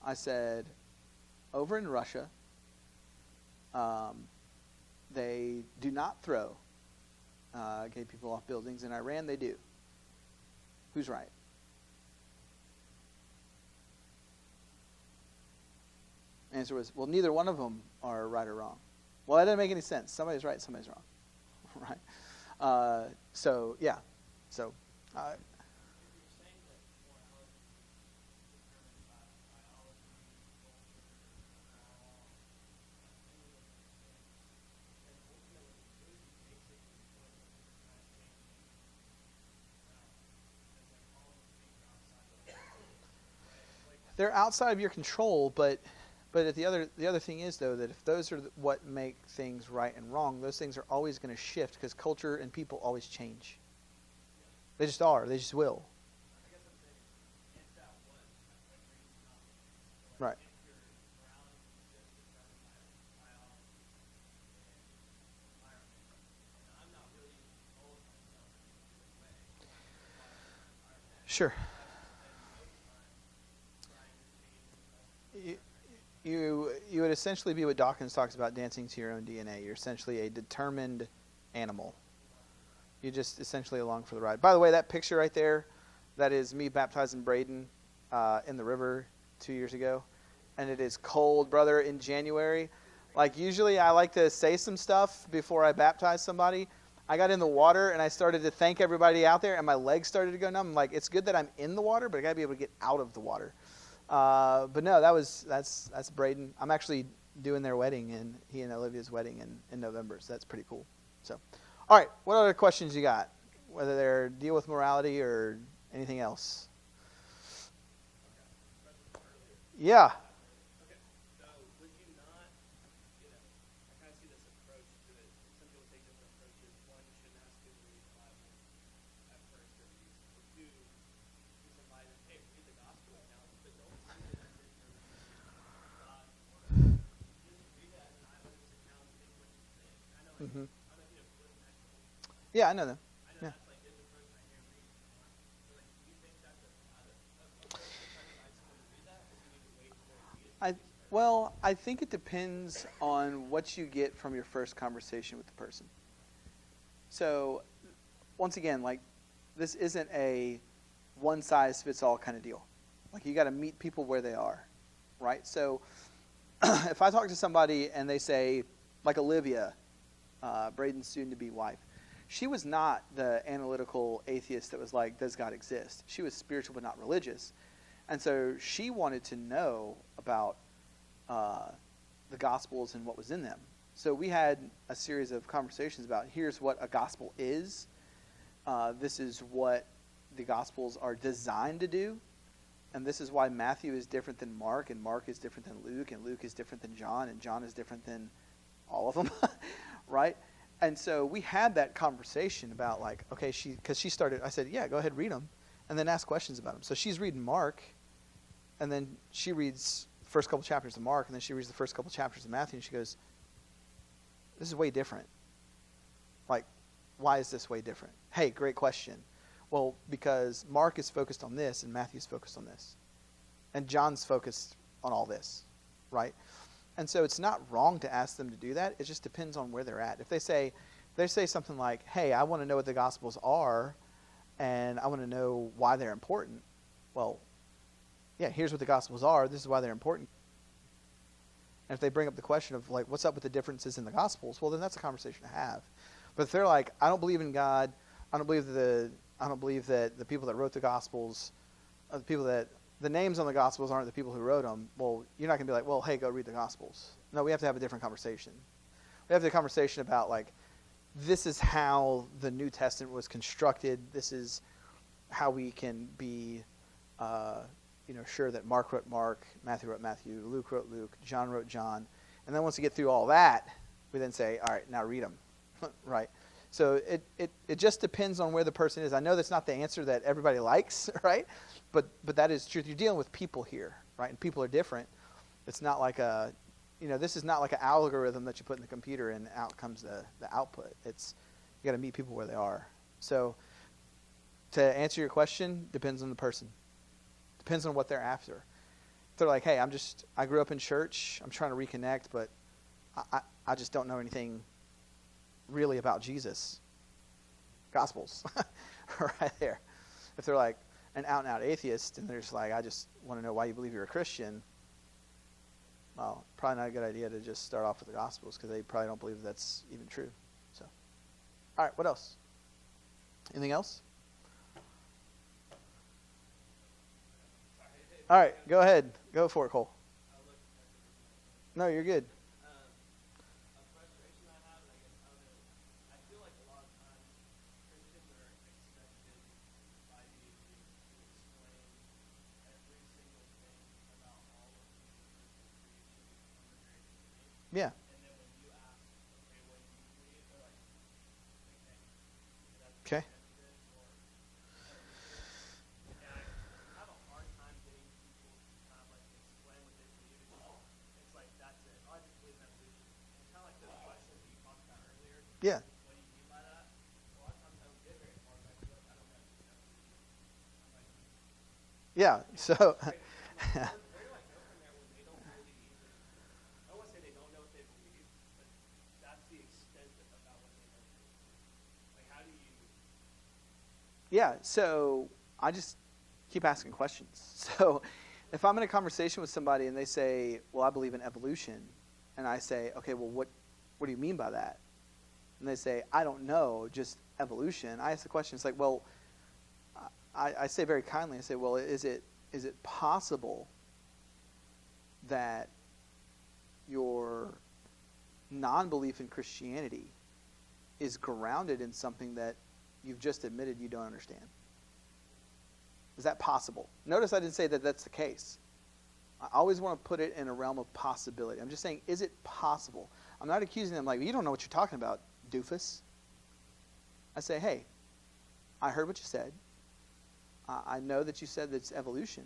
I said, over in Russia, they do not throw gay people off buildings. In Iran, they do. Who's right? The answer was, well, neither one of them are right or wrong. Well, that doesn't make any sense. Somebody's right, somebody's wrong. Right? So, yeah. So, they're outside of your control, but the other thing is, though, that if those are what make things right and wrong, those things are always going to shift because culture and people always change. They just are. They just will. Right. Sure. You would essentially be what Dawkins talks about, dancing to your own DNA. You're essentially a determined animal. You're just essentially along for the ride. By the way, that picture right there, that is me baptizing Braden in the river 2 years ago. And it is cold, brother, in January. Like, usually I like to say some stuff before I baptize somebody. I got in the water, and I started to thank everybody out there, and my legs started to go numb. I'm like, it's good that I'm in the water, but I got to be able to get out of the water. But no, that's Braden. I'm actually doing their wedding, and he and Olivia's wedding in November, so that's pretty cool. So, all right, what other questions you got? Whether they're deal with morality or anything else? Yeah. Okay, so would you not, I kind of see this approach to it. Some people take different approaches. One, you shouldn't ask people to read the Bible at first or least. Or two, you invite them, hey, read the gospel right now, but don't see it as if you're God or just read that and I would sit down and think what you think. I know, I don't know if you know Flip Maxwell. Yeah, I know them. I know that's like his approach, and I hear read. So, like, do you think that's a kind of invite someone to read that, or do you need to wait for it to read it? Well, I think it depends on what you get from your first conversation with the person. So, once again, like, this isn't a one-size-fits-all kind of deal. Like, you got to meet people where they are, right? So, if I talk to somebody and they say, like Olivia, Braden's soon-to-be wife, she was not the analytical atheist that was like, does God exist? She was spiritual but not religious. And so she wanted to know about the Gospels and what was in them. So we had a series of conversations about, here's what a Gospel is. This is what the Gospels are designed to do. And this is why Matthew is different than Mark, and Mark is different than Luke, and Luke is different than John, and John is different than all of them, right? And so we had that conversation about, like, okay, because she started, I said, yeah, go ahead, read them, and then ask questions about them. So she's reading Mark, and then she reads the first couple chapters of Mark, and then she reads the first couple chapters of Matthew, and she goes, this is way different. Like, why is this way different? Hey, great question. Well, because Mark is focused on this, and Matthew's focused on this. And John's focused on all this, right? And so it's not wrong to ask them to do that. It just depends on where they're at. If they say something like, hey, I want to know what the Gospels are, and I want to know why they're important. Well, yeah, here's what the Gospels are. This is why they're important. And if they bring up the question of, like, what's up with the differences in the Gospels, well, then that's a conversation to have. But if they're like, I don't believe in God, I don't believe that the people that wrote the Gospels, the names on the Gospels aren't the people who wrote them, well, you're not going to be like, well, hey, go read the Gospels. No, we have to have a different conversation. We have the conversation about, like, this is how the New Testament was constructed. This is how we can be, sure that Mark wrote Mark, Matthew wrote Matthew, Luke wrote Luke, John wrote John. And then once we get through all that, we then say, all right, now read them, right? So it just depends on where the person is. I know that's not the answer that everybody likes, right? But that is truth. You're dealing with people here, right? And people are different. It's not like this is not like an algorithm that you put in the computer and out comes the output. It's, you got to meet people where they are. So to answer your question, depends on the person. Depends on what they're after. If they're like, hey, I grew up in church, I'm trying to reconnect, but I just don't know anything really about Jesus. Gospels. Right there. If they're like an out-and-out atheist and they're just like, I just want to know why you believe you're a Christian, well, probably not a good idea to just start off with the Gospels because they probably don't believe that's even true. So, all right, what else? Anything else? All right, go ahead. Go for it, Cole. No, you're good. A frustration I have, and I guess I feel like a lot of times Christians are expected by the atheists to explain every single thing about all of the universe and creation from the very beginning. Yeah. And then when you ask, okay, what do you believe? They're like, Okay. And I have a hard time getting people to kind of like explain what they believe. It's like, that's it. I just believe in evolution. It's kind of like the question that you talked about earlier. Yeah. What do you mean by that? A lot of times I don't get very far. I feel like I don't know. I'm like, Yeah. So. where do I go from there when they don't really even, I don't want to say they don't know what they believe, but that's the extent about what they know. Like, how do you? Yeah, so I just keep asking questions. So if I'm in a conversation with somebody and they say, well, I believe in evolution, and I say, okay, well, what do you mean by that? And they say, I don't know, just evolution. I ask the question, it's like, well, I say very kindly, I say, well, is it possible that your non-belief in Christianity is grounded in something that you've just admitted you don't understand? Is that possible? Notice I didn't say that that's the case. I always want to put it in a realm of possibility. I'm just saying, is it possible? I'm not accusing them like, you don't know what you're talking about, doofus. I say, hey, I heard what you said. I know that you said that it's evolution.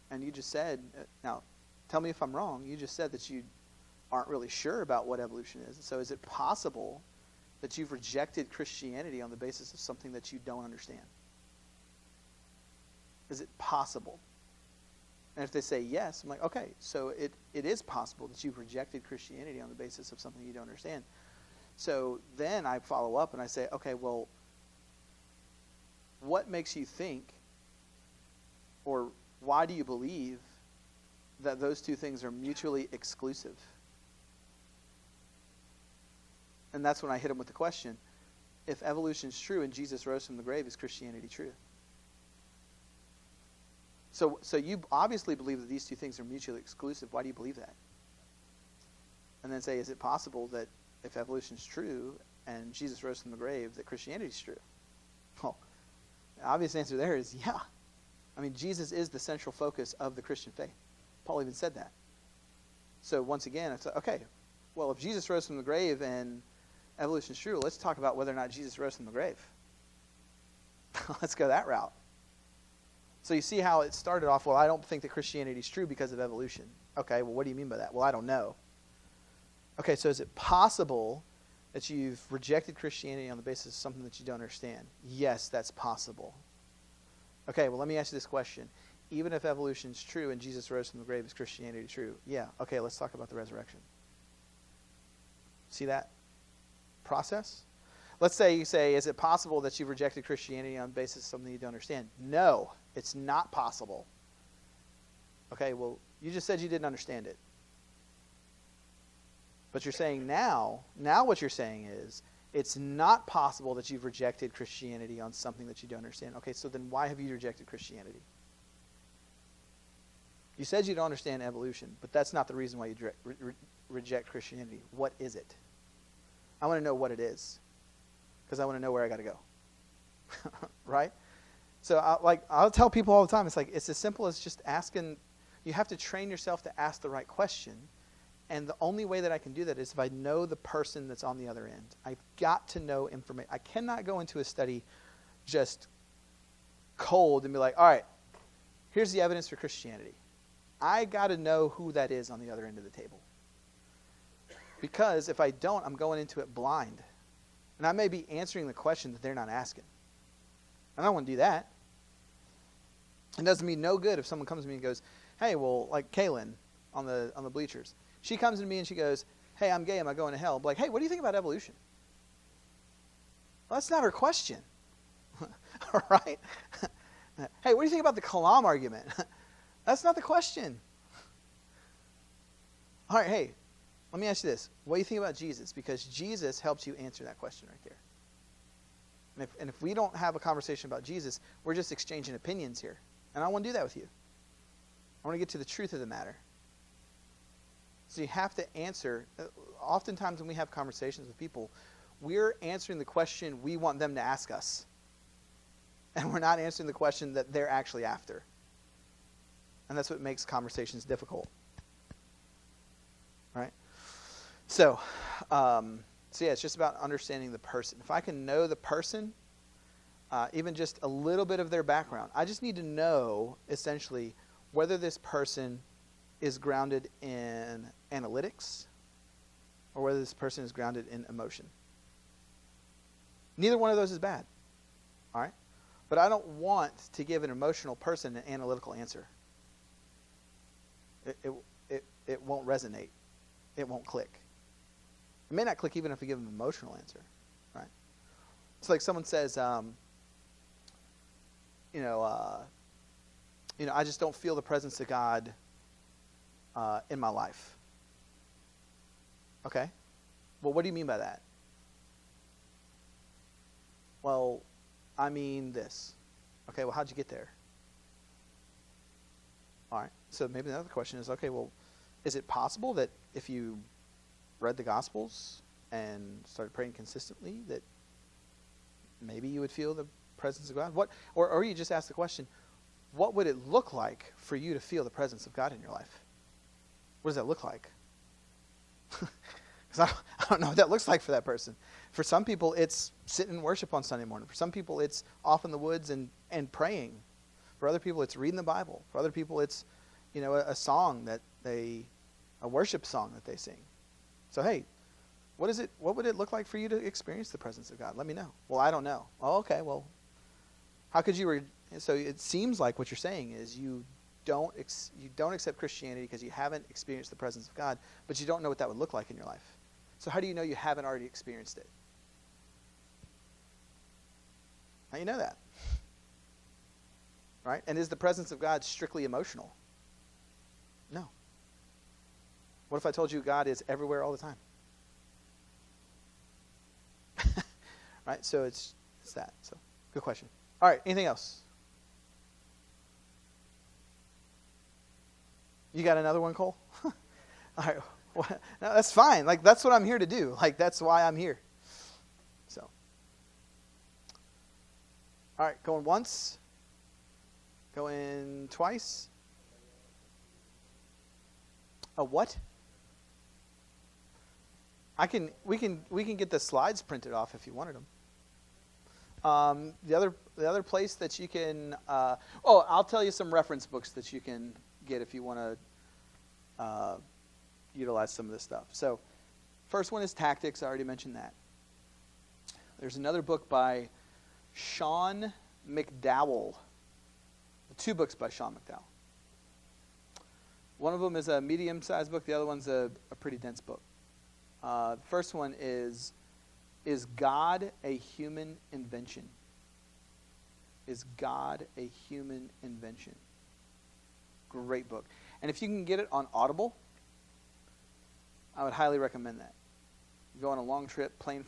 And you just said, now, tell me if I'm wrong, you just said that you aren't really sure about what evolution is. So is it possible that you've rejected Christianity on the basis of something that you don't understand? Is it possible? And if they say yes, I'm like, okay, so it is possible that you've rejected Christianity on the basis of something you don't understand. So then I follow up and I say, okay, well, what makes you think, or why do you believe that those two things are mutually exclusive? And that's when I hit him with the question, if evolution is true and Jesus rose from the grave, is Christianity true? So you obviously believe that these two things are mutually exclusive. Why do you believe that? And then say, is it possible that if evolution is true and Jesus rose from the grave, that Christianity is true? Well, the obvious answer there is yeah. I mean, Jesus is the central focus of the Christian faith. Paul even said that. So once again, it's like, okay, well, if Jesus rose from the grave and evolution is true, let's talk about whether or not Jesus rose from the grave. Let's go that route. So you see how it started off, well, I don't think that Christianity is true because of evolution. Okay, well, what do you mean by that? Well, I don't know. Okay, so is it possible that you've rejected Christianity on the basis of something that you don't understand? Yes, that's possible. Okay, well, let me ask you this question. Even if evolution is true and Jesus rose from the grave, is Christianity true? Yeah. Okay, let's talk about the resurrection. See that process? Let's say you say, is it possible that you've rejected Christianity on the basis of something you don't understand? No, it's not possible. Okay, well, you just said you didn't understand it. But you're saying now what you're saying is, it's not possible that you've rejected Christianity on something that you don't understand. Okay, so then why have you rejected Christianity? You said you don't understand evolution, but that's not the reason why you reject Christianity. What is it? I want to know what it is, because I want to know where I got to go. Right? So I'll tell people all the time, it's like, it's as simple as just asking. You have to train yourself to ask the right question. And the only way that I can do that is if I know the person that's on the other end. I've got to know information. I cannot go into a study just cold and be like, all right, here's the evidence for Christianity. I got to know who that is on the other end of the table. Because if I don't, I'm going into it blind. And I may be answering the question that they're not asking. And I don't want to do that. It does me no good if someone comes to me and goes, hey, well, like Kaylin on the bleachers. She comes to me and she goes, hey, I'm gay, am I going to hell? I'm like, hey, what do you think about evolution? Well, that's not her question. All right? Hey, what do you think about the Kalam argument? That's not the question. All right, hey, let me ask you this. What do you think about Jesus? Because Jesus helps you answer that question right there. And if we don't have a conversation about Jesus, we're just exchanging opinions here. And I don't want to do that with you. I want to get to the truth of the matter. So you have to answer. Oftentimes when we have conversations with people, we're answering the question we want them to ask us. And we're not answering the question that they're actually after. And that's what makes conversations difficult. Right? So yeah, it's just about understanding the person. If I can know the person, even just a little bit of their background, I just need to know, essentially, whether this person is grounded in analytics or whether this person is grounded in emotion. Neither one of those is bad. All right? But I don't want to give an emotional person an analytical answer. It won't resonate. It won't click. It may not click even if we give them an emotional answer. Right? It's like someone says, I just don't feel the presence of God in my life. Okay. Well, what do you mean by that? Well, I mean this. Okay, well, how'd you get there? All right. So maybe another question is, okay, well, is it possible that if you read the Gospels and started praying consistently that maybe you would feel the presence of God? Or you just ask the question, what would it look like for you to feel the presence of God in your life? What does that look like? Because I don't know what that looks like for that person. For some people, it's sitting in worship on Sunday morning. For some people, it's off in the woods and praying. For other people, it's reading the Bible. For other people, it's a song a worship song that they sing. So hey, what would it look like for you to experience the presence of God? Let me know. Well, I don't know. Oh, okay. Well, how could you? So it seems like what you're saying is you don't accept Christianity because you haven't experienced the presence of God, but you don't know what that would look like in your life. So how do you know you haven't already experienced it? How do you know that? Right? And is the presence of God strictly emotional? No. What if I told you God is everywhere all the time? Right? So it's that. So good question. All right, anything else? You got another one, Cole? All right. Well, no, that's fine. Like, that's what I'm here to do. Like, that's why I'm here. So. All right, going once. Going twice. A what? We can get the slides printed off if you wanted them. The other place that you can I'll tell you some reference books that you can get if you want to utilize some of this stuff. So, first one is Tactics. I already mentioned that. There's another book by Sean McDowell. Two books by Sean McDowell. One of them is a medium-sized book. The other one's a pretty dense book. The first one is God a Human Invention? Is God a Human Invention? Great book. And if you can get it on Audible, I would highly recommend that. You go on a long trip, plane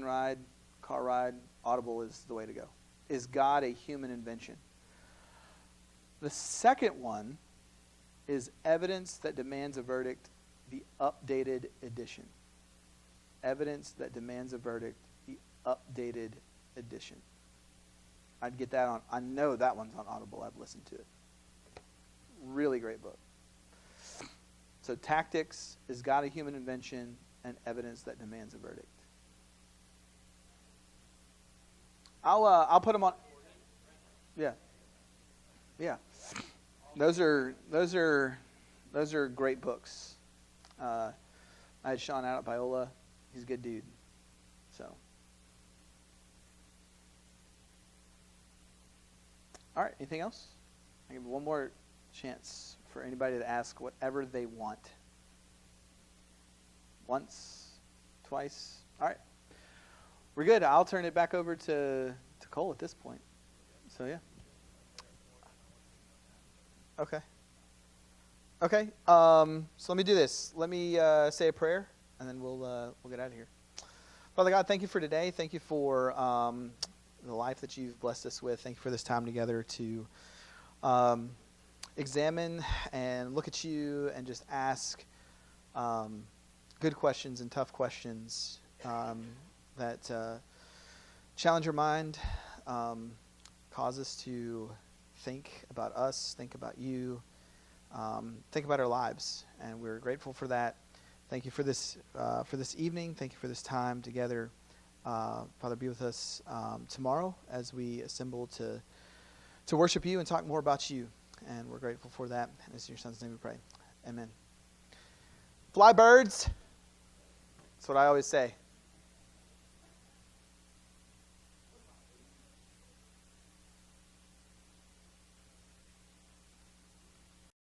ride, car ride, Audible is the way to go. Is God a Human Invention? The second one is Evidence That Demands a Verdict, the updated edition. Evidence That Demands a Verdict, the updated edition. I'd get that on, I know that one's on Audible. I've listened to it. Really great book. So Tactics, Is God a Human Invention, and Evidence That Demands a Verdict. I'll put them on. Yeah. Yeah. Those are great books. I had Sean out at Biola. He's a good dude. So. All right, anything else? I give one more chance for anybody to ask whatever they want. Once, twice. All right. We're good. I'll turn it back over to Cole at this point. So, yeah. Okay. Okay. So let me do this. Let me say a prayer, and then we'll get out of here. Father God, thank you for today. Thank you for the life that you've blessed us with. Thank you for this time together to examine and look at you and just ask good questions and tough questions that challenge your mind, cause us to think about us, think about you, think about our lives, and we're grateful for that. Thank you for this evening. Thank you for this time together. Father, be with us tomorrow as we assemble to worship you and talk more about you, and we're grateful for that. And it's in your Son's name we pray. Amen. Fly birds. That's what I always say.